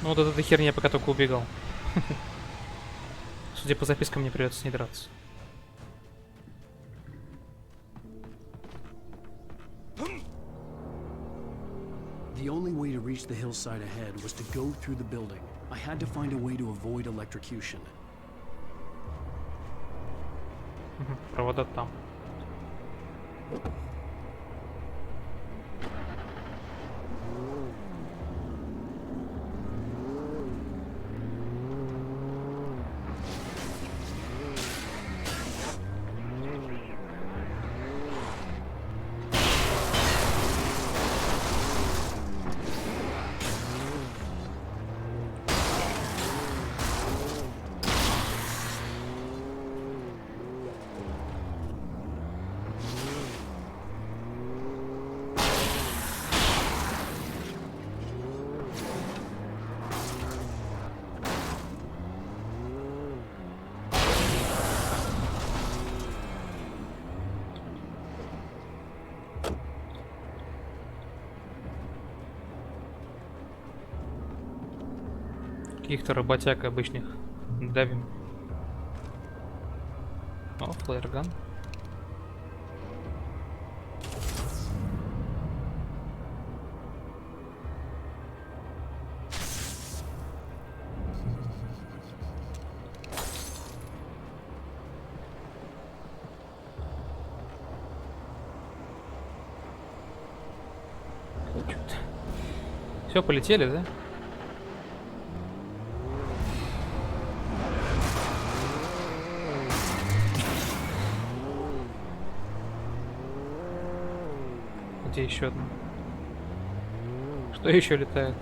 Ну вот эта херня пока только убегал. Судя по запискам, мне придется не драться. The only way to reach the hillside ahead was to go through the building. I had to find a way to avoid electrocution. Провода там. Каких-то работяг обычных давим. О, флэрган. Все, полетели, да? Где еще одна? Что еще летает?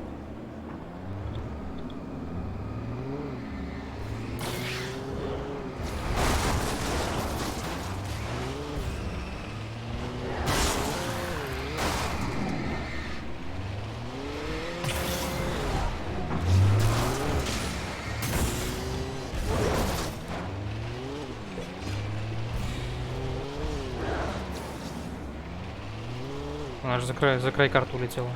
Она же за край карты улетела.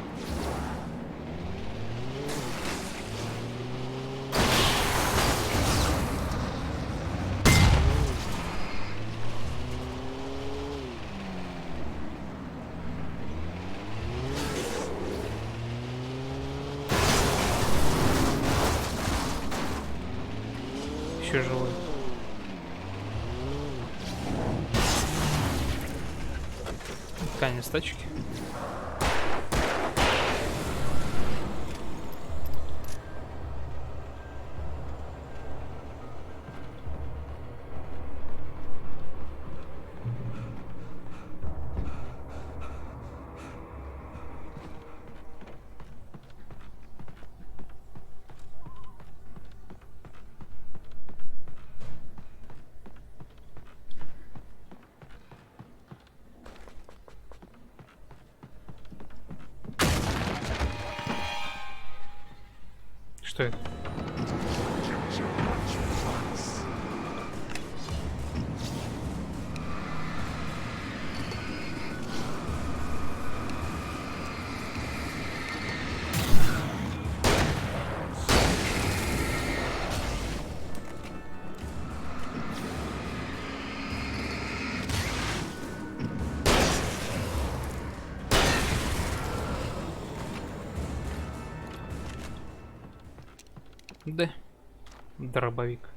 Еще живой. Конец тачки. Что это? Да, дробовик.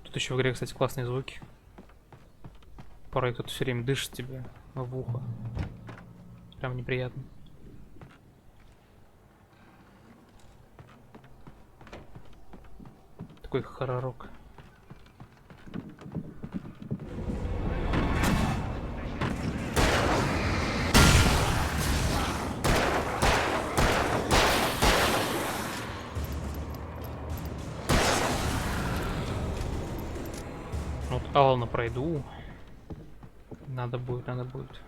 Тут еще в игре, кстати, классные звуки. Порой кто-то все время дышит тебе в ухо. Прям неприятно. Такой хорророк. Вот Алана пройду. Надо будет, надо будет.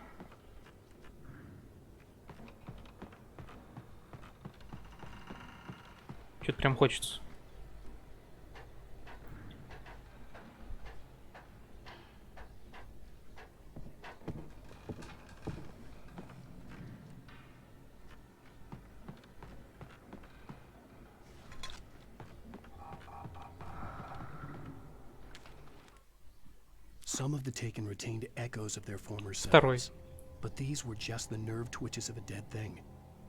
Что-то прям хочется. Some of the Taken retained echoes of their former Второй. selves, but these were just the nerve twitches of a dead thing.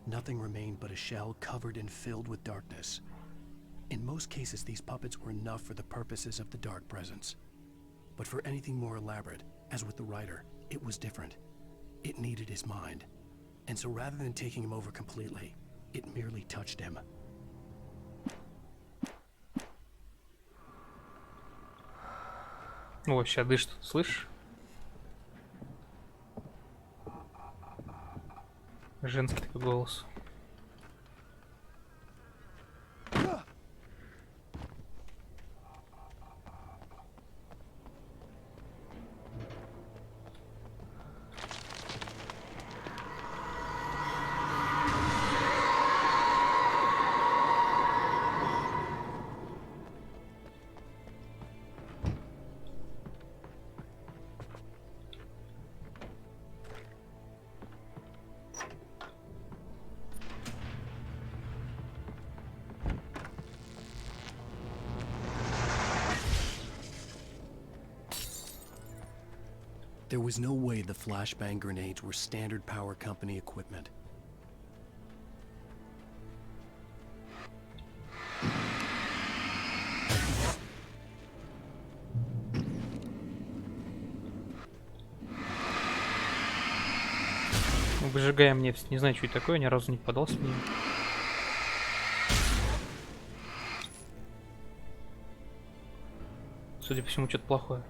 Nothing remained but a shell covered and filled with darkness. In most cases, these puppets were enough for the purposes of the dark presence. But for anything more elaborate, as with the writer, it was different. It needed his mind. And so rather than taking him over completely, it merely touched him. О, сейчас дышит, слышишь? Женский такой голос. There was no way the flashbang grenades were standard power company equipment. Выжигаем нефть. Не знаю, что это такое, ни разу не попадался в нее. Судя по всему, что-то плохое.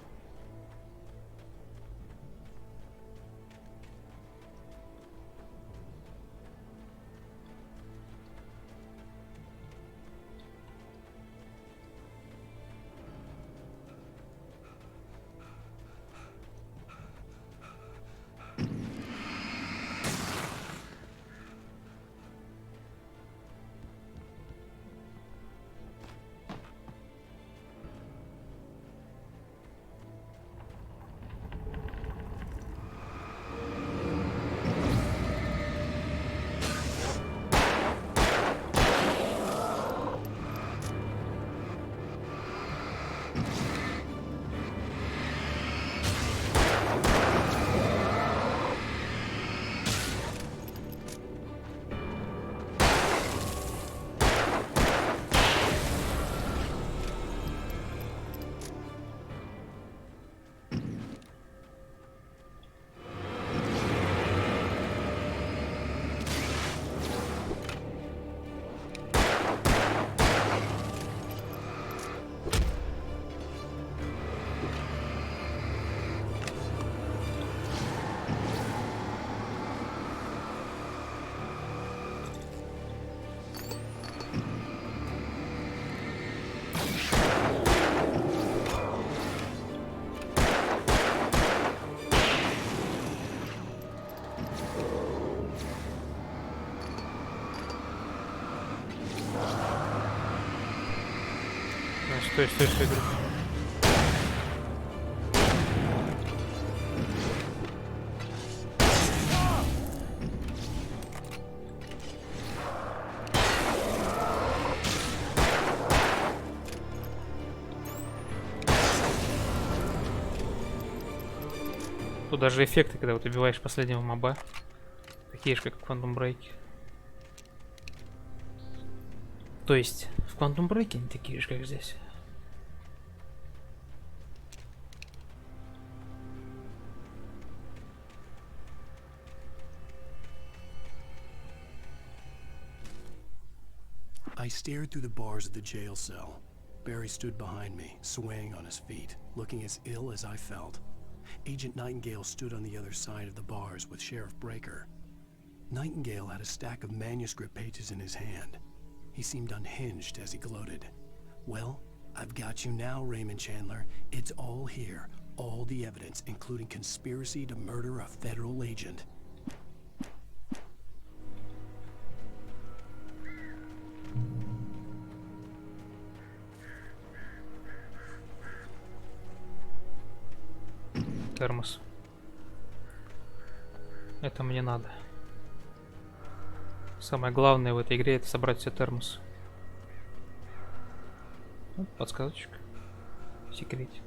Стой, стой, стой, друг. Тут даже эффекты, когда вот убиваешь последнего моба, такие же, как в Quantum Break. То есть, в Quantum Break не такие же, как здесь. I stared through the bars of the jail cell. Barry stood behind me, swaying on his feet, looking as ill as I felt. Agent Nightingale stood on the other side of the bars with Sheriff Breaker. Nightingale had a stack of manuscript pages in his hand. He seemed unhinged as he gloated. Well, I've got you now, Raymond Chandler. It's all here. All the evidence, including conspiracy to murder a federal agent. Термос. Это мне надо. Самое главное в этой игре — это собрать все термосы. Вот подсказочка. Секретик.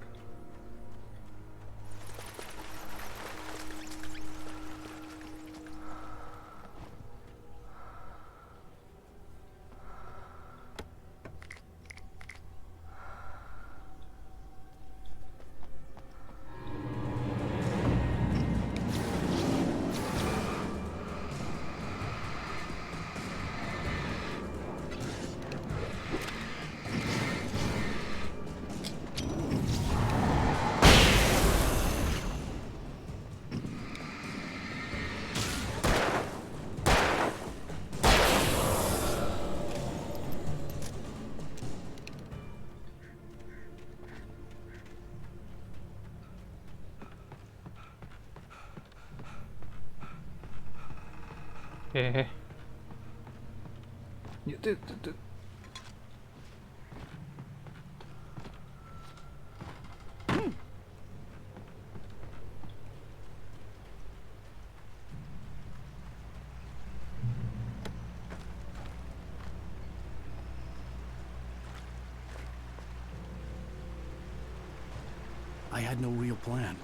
Нет, это... I had no real plan.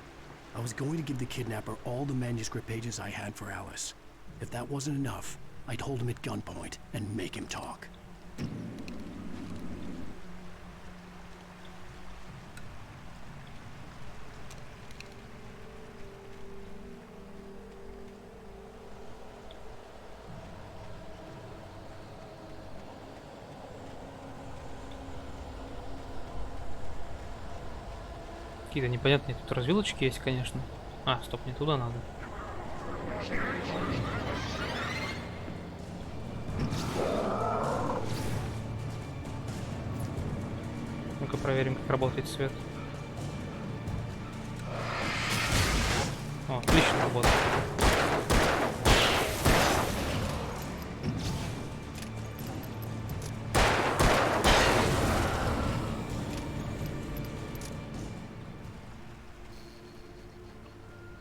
I was going to give the kidnapper all the manuscript pages I had for Alice. If that wasn't enough, I'd hold him at gunpoint and make him talk. Какие-то непонятные тут развилочки есть, конечно. А, стоп, не туда надо. Ну-ка проверим, как работает свет. О, отлично работает.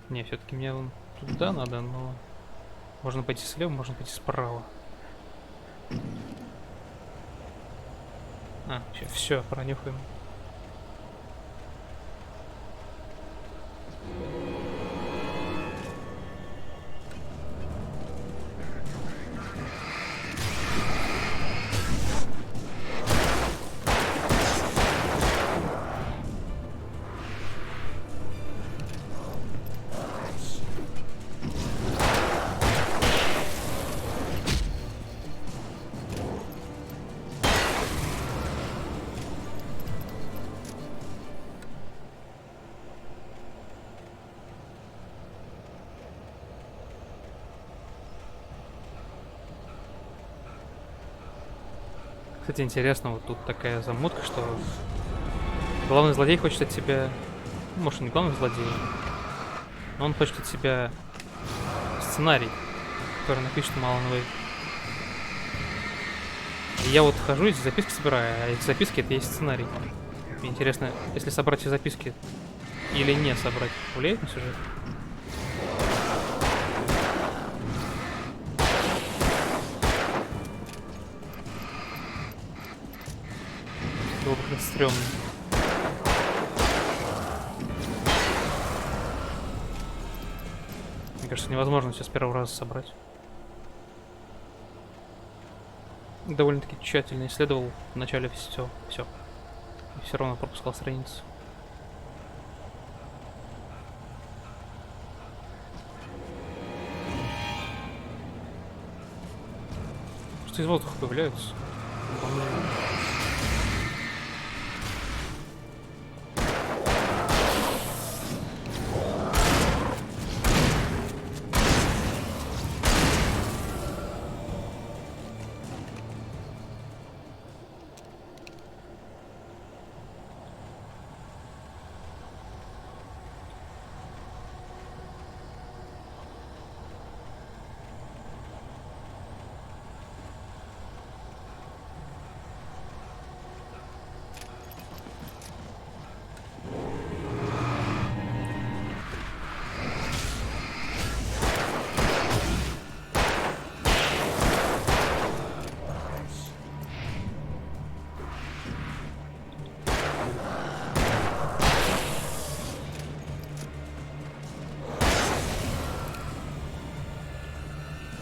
Не, все-таки мне вон туда надо, но можно пойти слева, можно пойти справа. А, сейчас все, пронюхаем. Кстати, интересно, вот тут такая замутка, что главный злодей хочет от тебя... Ну, может, не главный злодей, но он хочет от тебя сценарий, который напишет Alan Wake. И я вот хожу, эти записки собираю, а эти записки — это и есть сценарий. Мне интересно, если собрать все записки или не собрать, влияет на сюжет? Было бы как-то стрёмно. Мне кажется, невозможно все с первого раза собрать. Довольно-таки тщательно исследовал вначале все. И все равно пропускал страницу. Что из воздуха появляются?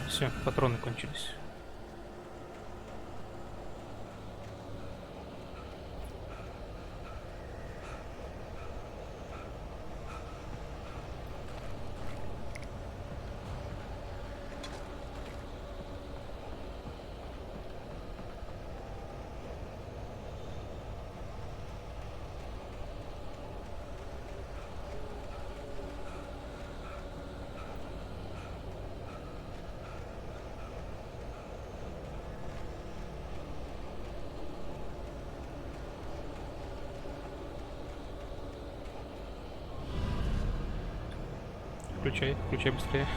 Все, патроны кончились. Включай быстрее.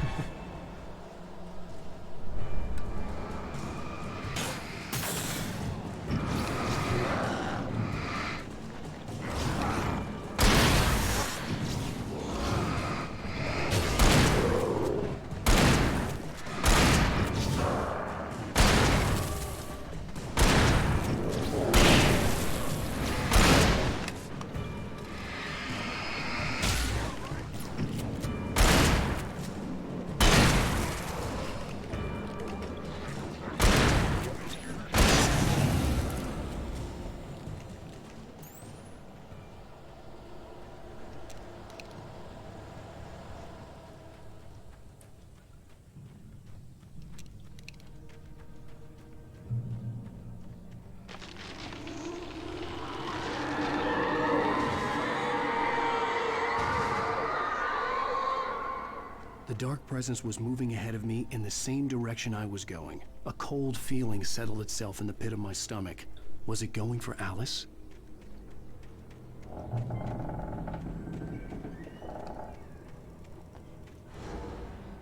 The dark presence was moving ahead of me in the same direction I was going. A cold feeling settled itself in the pit of my stomach. Was it going for Alice?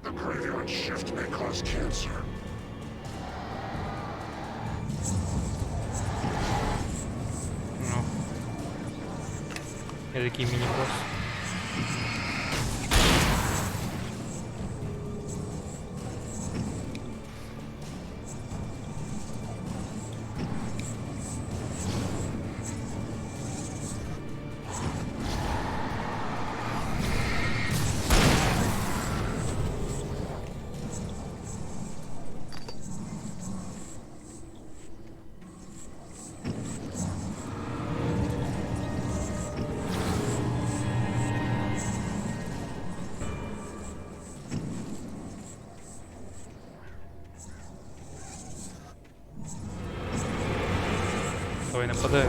The graveyard shift may cause cancer. Ну. Эдакий мини-босс. Давай нападаю.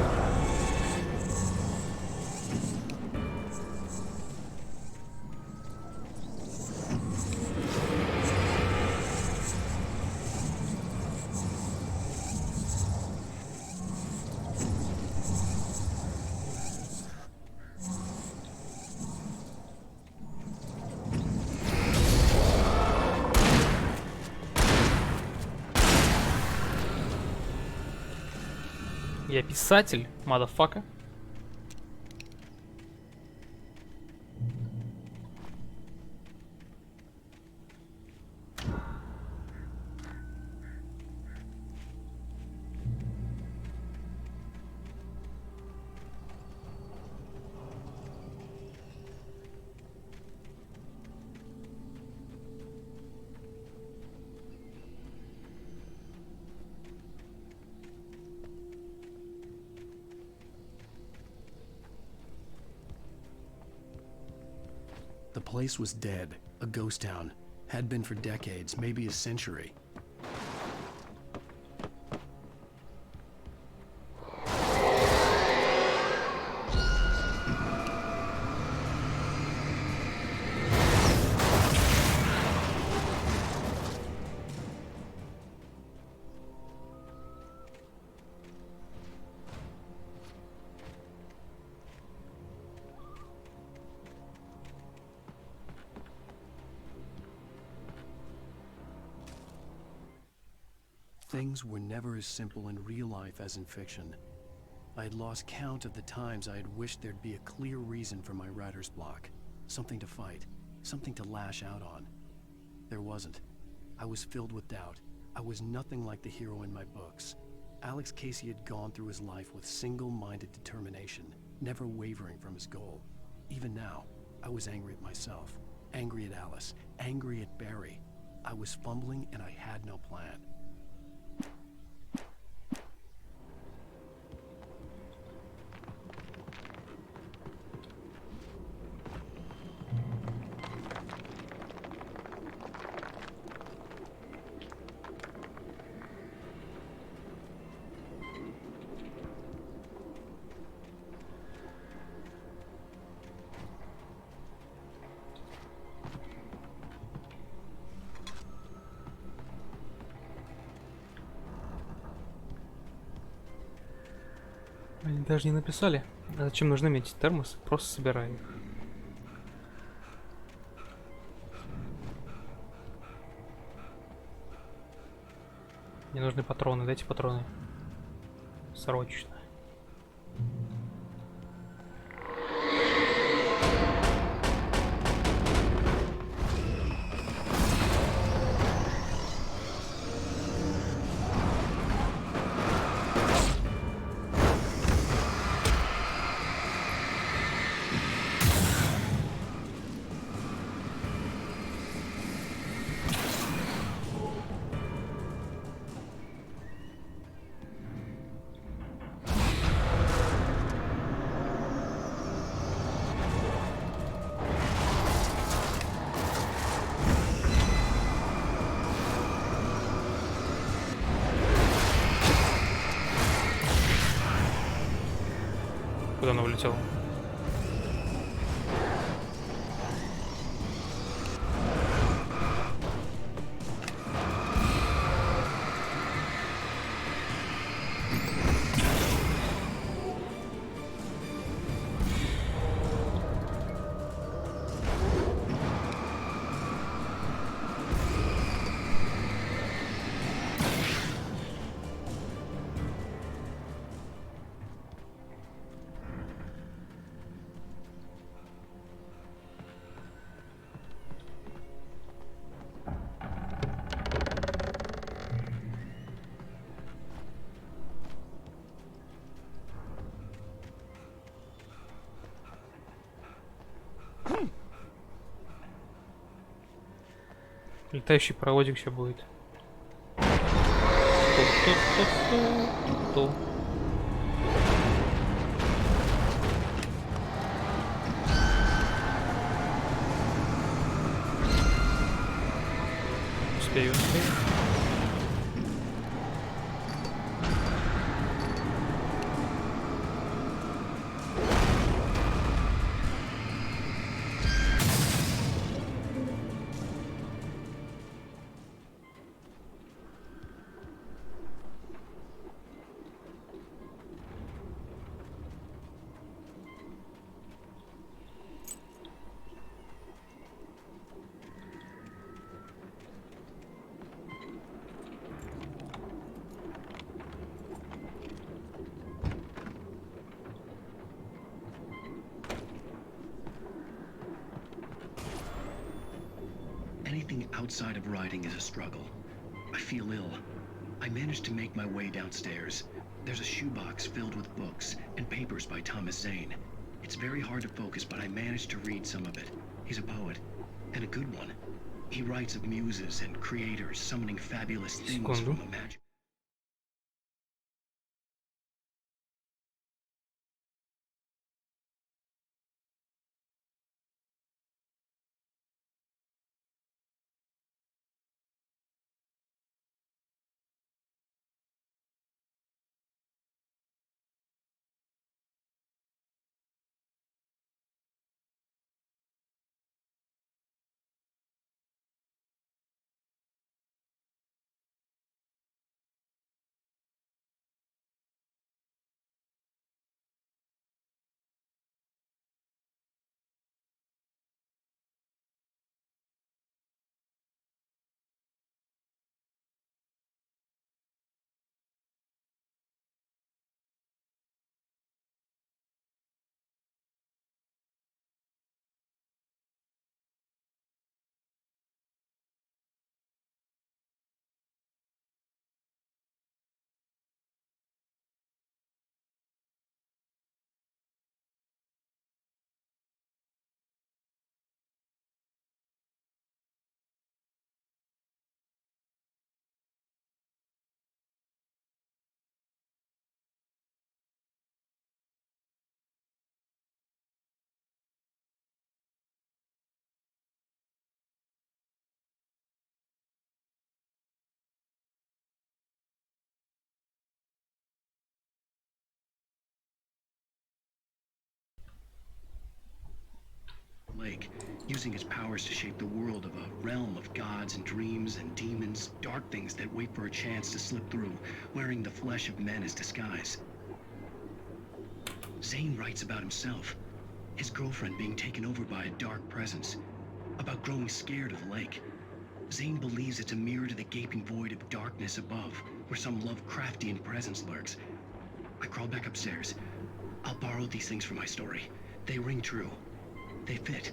Я писатель, мадафака. The place was dead, a ghost town. Had been for decades, maybe a century. Things were never as simple in real life as in fiction. I had lost count of the times I had wished there'd be a clear reason for my writer's block. Something to fight, something to lash out on. There wasn't. I was filled with doubt. I was nothing like the hero in my books. Alex Casey had gone through his life with single-minded determination, never wavering from his goal. Even now, I was angry at myself, angry at Alice, angry at Barry. I was fumbling and I had no plan. Они даже не написали, зачем нужны мне эти термосы, просто собираю их. Мне нужны патроны, дайте патроны. Срочно. Куда она улетела? Летающий паровозик еще будет. Ту-ту-ту-ту-ту-ту. Успею, успею. Anything outside of writing is a struggle. I feel ill. I managed to make my way downstairs. There's a shoebox filled with books and papers by Thomas Zane. It's very hard to focus, but I managed to read some of it. He's a poet, and a good one. He writes of muses and creators summoning fabulous things from a magic. Lake, using his powers to shape the world of a realm of gods and dreams and demons, dark things that wait for a chance to slip through, wearing the flesh of men as disguise. Zane writes about himself, his girlfriend being taken over by a dark presence, about growing scared of the lake. Zane believes it's a mirror to the gaping void of darkness above, where some Lovecraftian presence lurks. I crawl back upstairs. I'll borrow these things for my story. They ring true. They fit.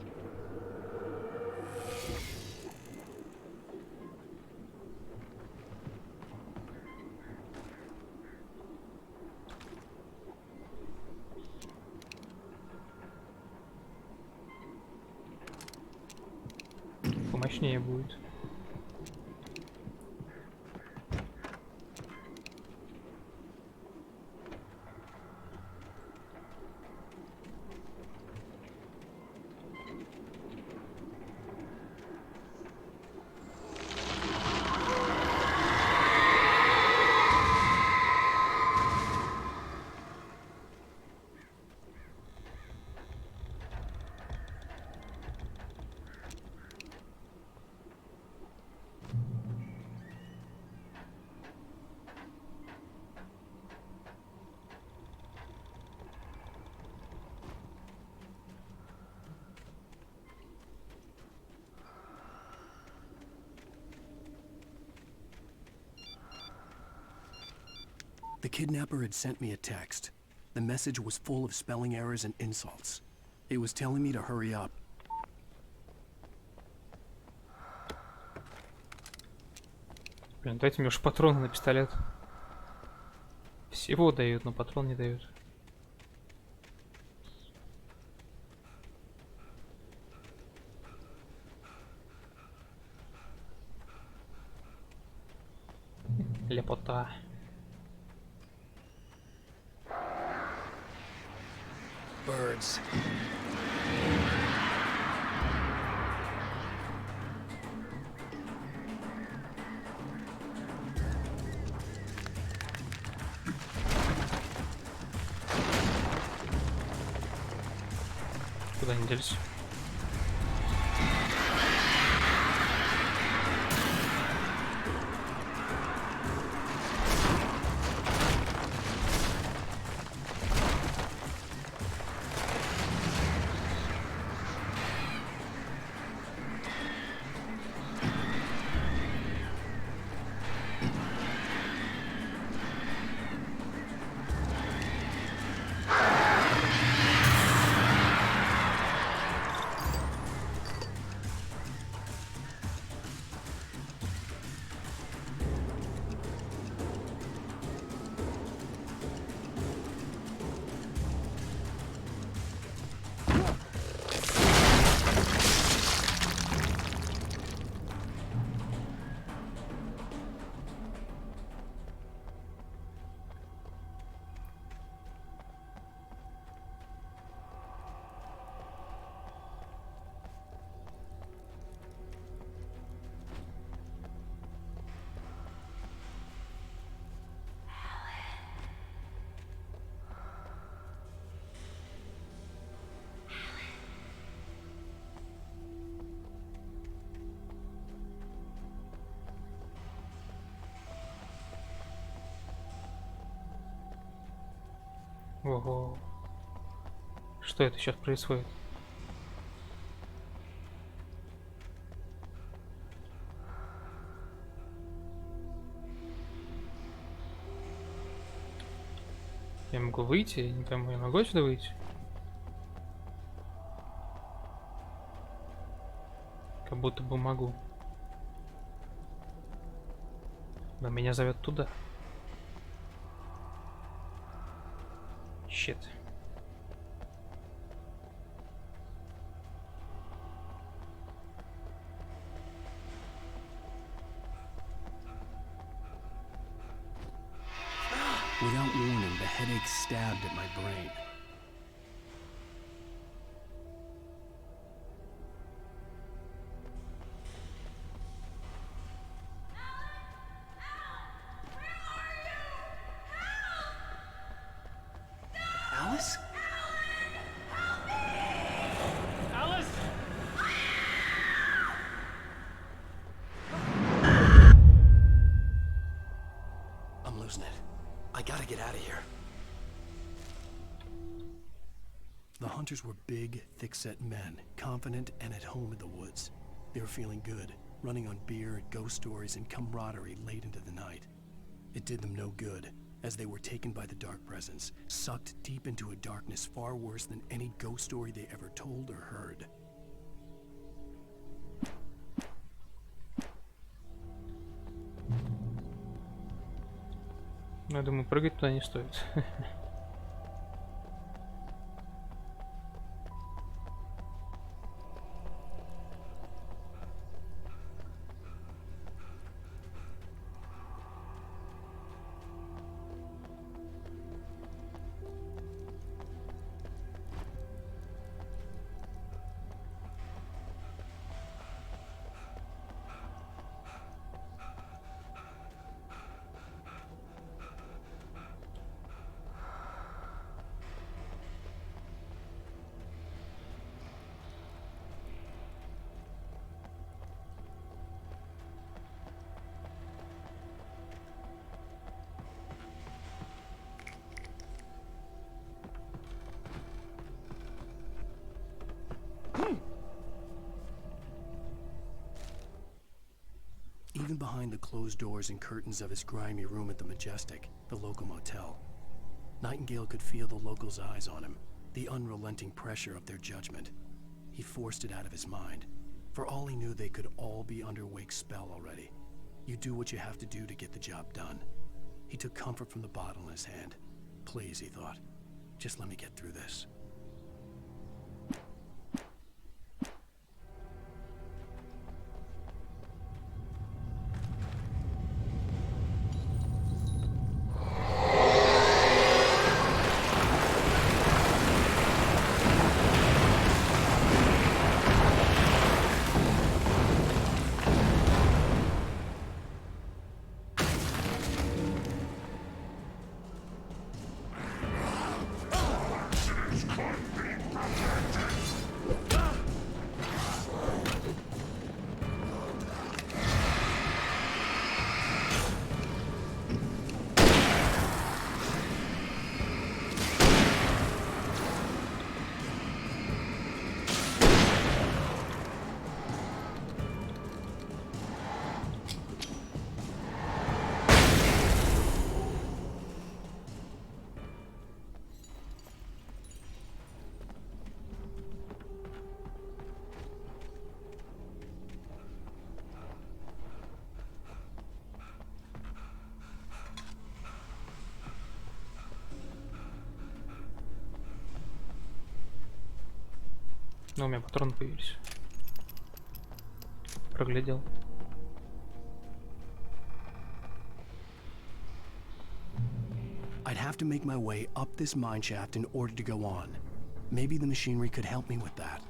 Помощнее будет. The kidnapper had sent me a text. The message was full of spelling errors and insults. It was telling me to hurry up. Блин, дайте мне уж патроны на пистолет. Всего дают, но патрон не дают. Лепота. Birds. Куда они делись? Ого. Что это сейчас происходит? Я могу выйти? Я не пойму, я могу отсюда выйти? Как будто бы могу. Но меня зовет туда. Щит. Without warning, the headache stabbed at my brain. Alice? Alice? I'm losing it. I gotta get out of here. The hunters were big, thick-set men, confident and at home in the woods. They were feeling good, running on beer, ghost stories, and camaraderie late into the night. It did them no good, as they were taken by the dark presence, sucked deep into a darkness far worse than any ghost story they ever told or heard. Ну, я думаю, прыгать туда не стоит. Even behind the closed doors and curtains of his grimy room at the Majestic, the local motel, Nightingale could feel the locals' eyes on him, the unrelenting pressure of their judgment. He forced it out of his mind. For all he knew, they could all be under Wake's spell already. You do what you have to do to get the job done. He took comfort from the bottle in his hand. Please, he thought, just let me get through this. Ну, у меня патроны появились. Проглядел. I'd have to make my way up this mine shaft in order to go on. Maybe the machinery could help me with that.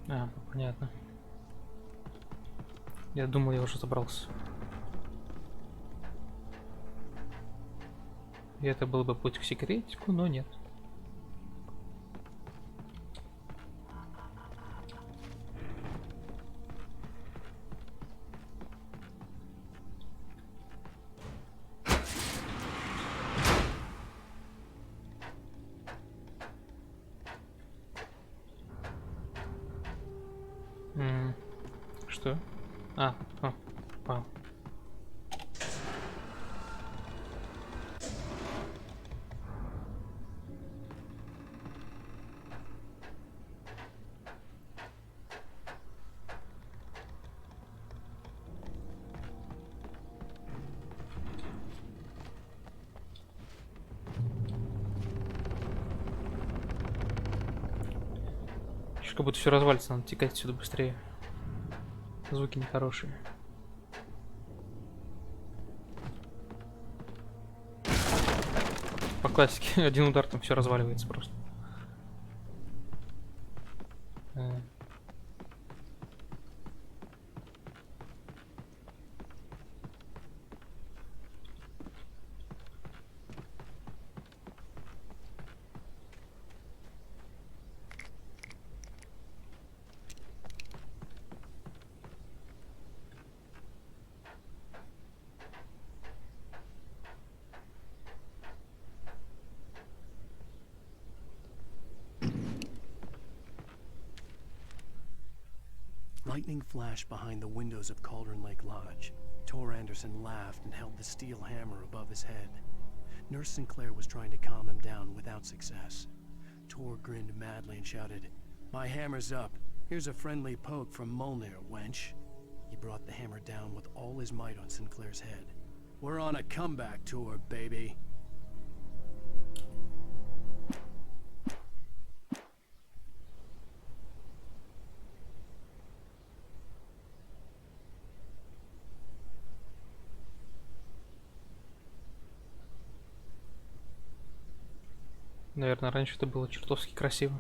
А, понятно. Я думал, я уже забрался. И это был бы путь к секретику, но нет. Что? Вау. Ещё как будто все развалится, надо текать отсюда быстрее. Звуки нехорошие. По классике, один удар там все разваливается просто. Lightning flashed behind the windows of Cauldron Lake Lodge. Tor Anderson laughed and held the steel hammer above his head. Nurse Sinclair was trying to calm him down without success. Tor grinned madly and shouted, "My hammer's up. Here's a friendly poke from Molnir, wench." He brought the hammer down with all his might on Sinclair's head. "We're on a comeback tour, baby." Наверное, раньше это было чертовски красиво.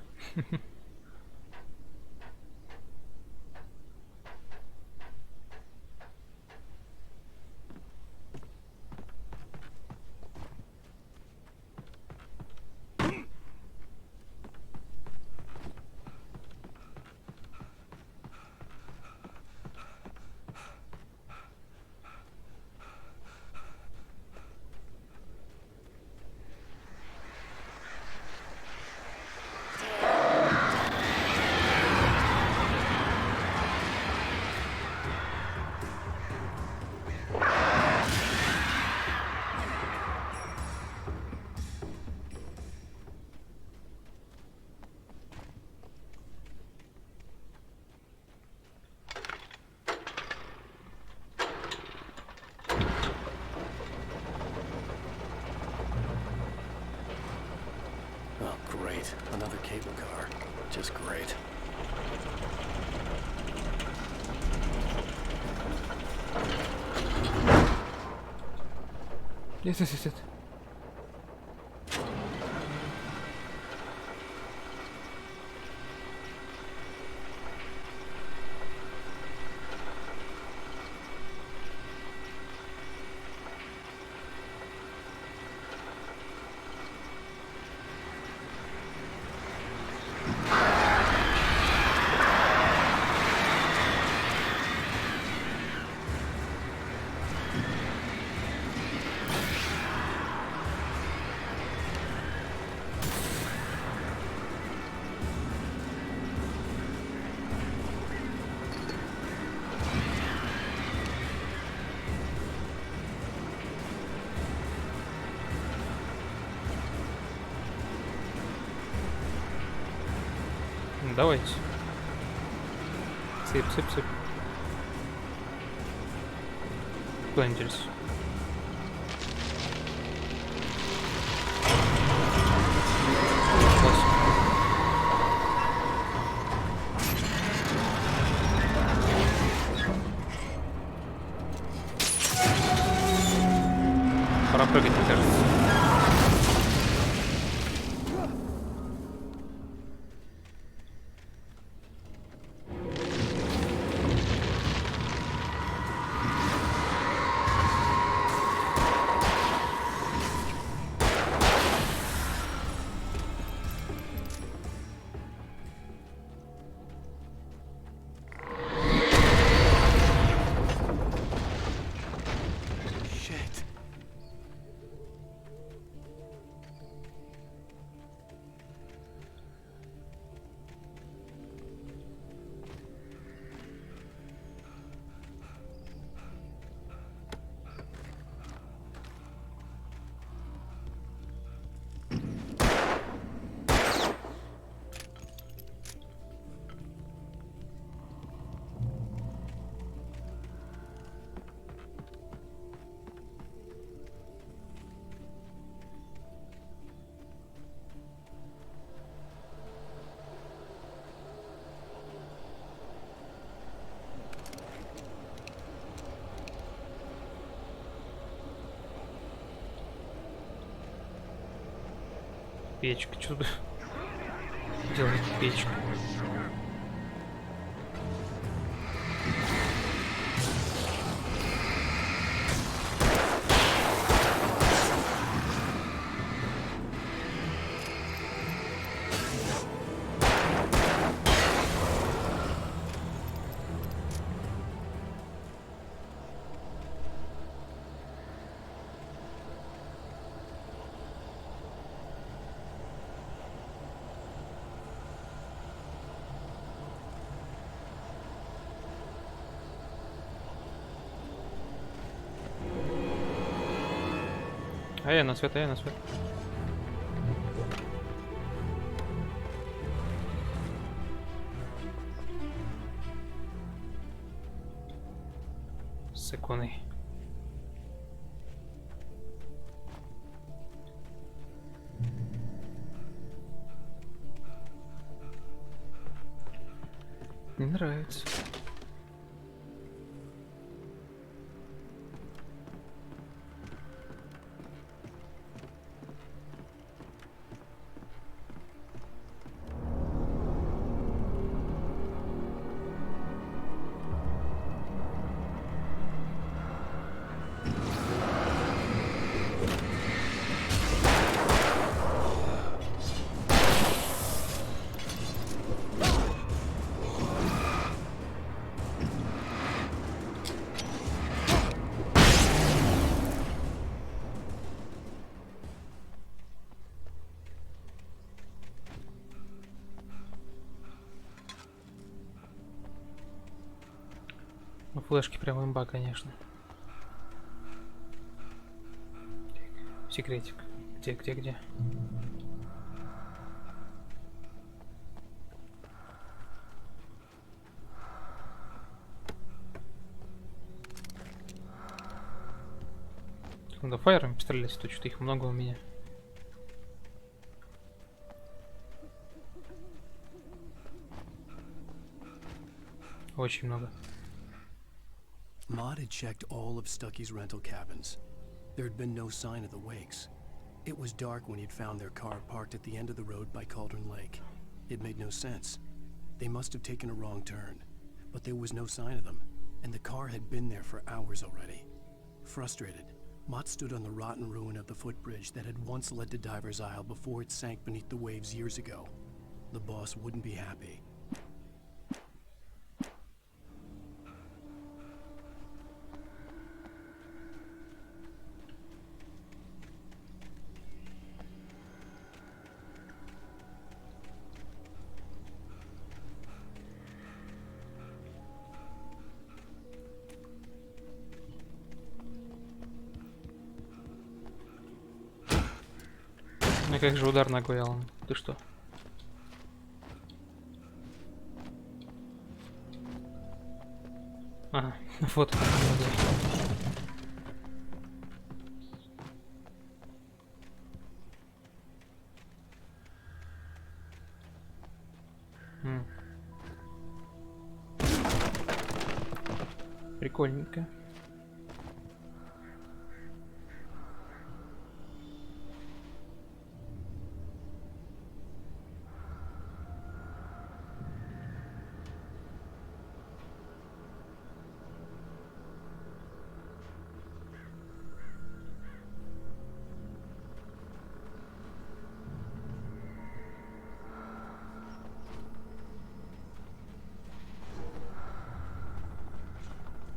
Oh, great. Another cable car. Just great. Yes. Давайте. Сыпь, сыпь, сыпь. Куда интересно? Пора прыгать, мне кажется. Печка, что бы делает печка? А я на свет, а я на свет. Секунды. Не нравится. Ну, флешки прям имба, конечно. Секретик. Где? Надо фаерами пострелять, то что-то их много у меня. Очень много. Maud had checked all of Stucky's rental cabins. There had been no sign of the Wakes. It was dark when he'd found their car parked at the end of the road by Cauldron Lake. It made no sense. They must have taken a wrong turn, but there was no sign of them, and the car had been there for hours already. Frustrated, Mott stood on the rotten ruin of the footbridge that had once led to Diver's Isle before it sank beneath the waves years ago. The boss wouldn't be happy. Ну как же удар ногой, Алан? Ты что? Ага, вот. Прикольненько.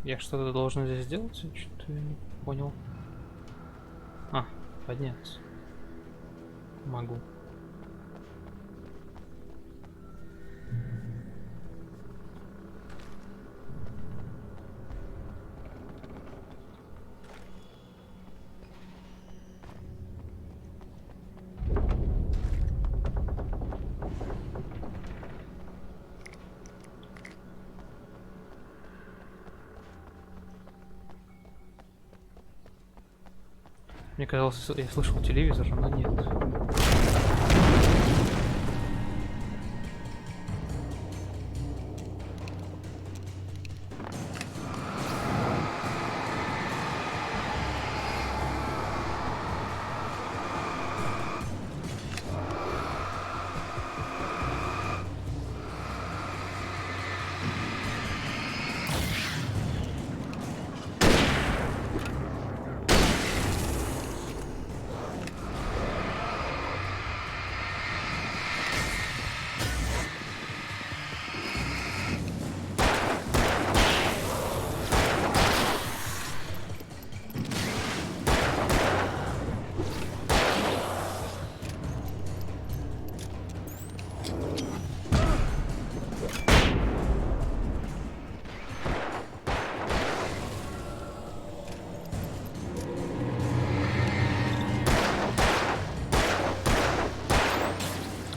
Я что-то должен здесь сделать? Что-то я не понял. А, подняться. Могу. Мне казалось, я слышал телевизор, но нет.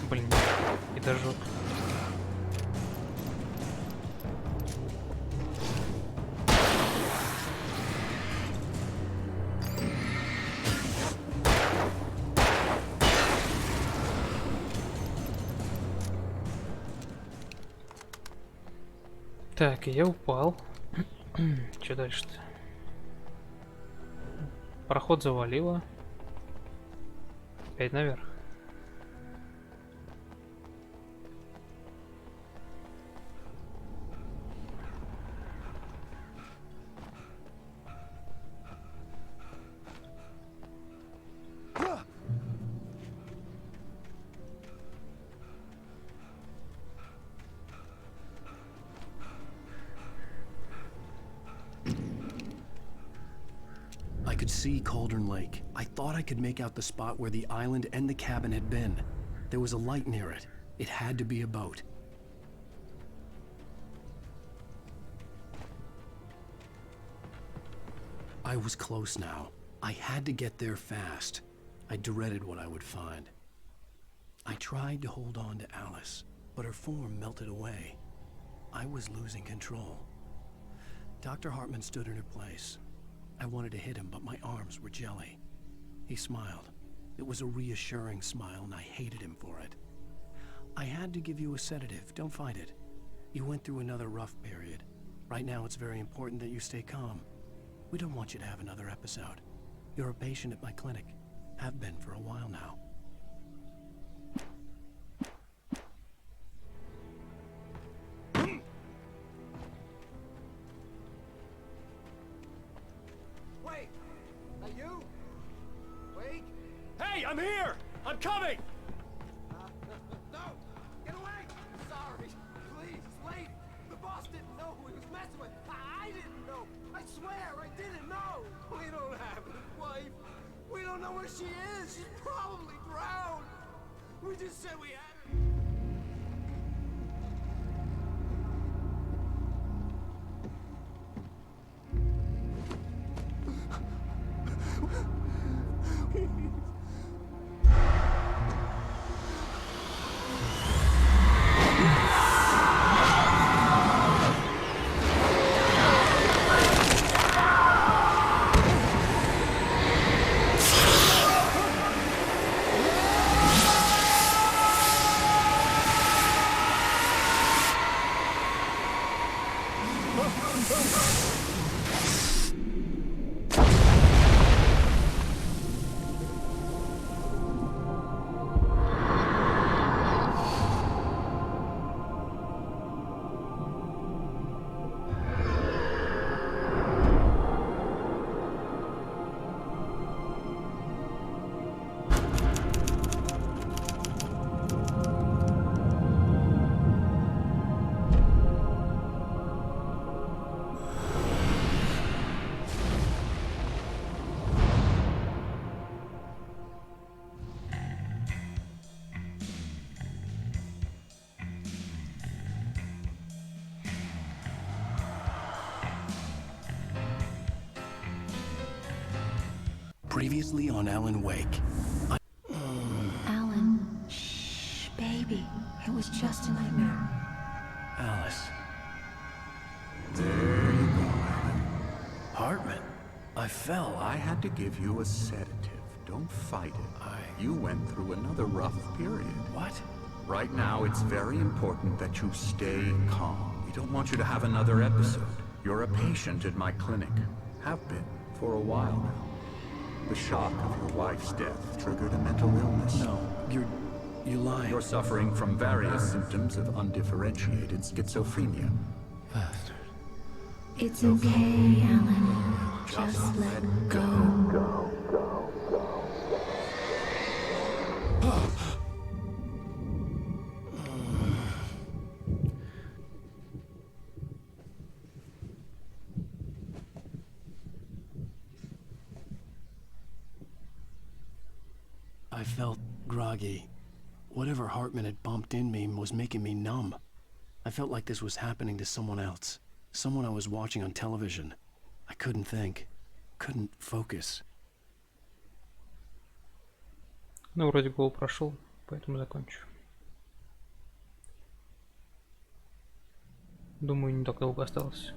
Блин, и даже... Так, я упал. Что дальше-то? Проход завалило. Опять наверх. I could see Cauldron Lake. I thought I could make out the spot where the island and the cabin had been. There was a light near it. It had to be a boat. I was close now. I had to get there fast. I dreaded what I would find. I tried to hold on to Alice, but her form melted away. I was losing control. Dr. Hartman stood in her place. I wanted to hit him, but my arms were jelly. He smiled. It was a reassuring smile, and I hated him for it. I had to give you a sedative. Don't fight it. You went through another rough period. Right now, it's very important that you stay calm. We don't want you to have another episode. You're a patient at my clinic. Have been for a while now. Wait! Are you? Wait! Hey, I'm here! I'm coming! No! Get away! Sorry. Please, lady. The boss didn't know who he was messing with. I didn't know. I swear, I didn't know. We don't have his wife. We don't know where she is. She's probably drowned. We just said we had her. Previously on Alan Wake. Alan, shh, baby. It was just a nightmare. Alice. There you go, Alan. Hartman, I fell. I had to give you a sedative. Don't fight it. You went through another rough period. What? Right now, it's very important that you stay calm. We don't want you to have another episode. You're a patient at my clinic. Have been for a while now. The shock of your wife's death triggered a mental illness. No, you're lying. You're suffering from various symptoms of undifferentiated schizophrenia. Bastard. It's okay, Alan. Just let go. I felt groggy. Whatever Hartman had bumped in me was making me numb. I felt like this was happening to someone else. Someone I was watching on television. I couldn't think. Couldn't focus. Ну, вроде гол прошел, поэтому закончу. Думаю, не так долго осталось.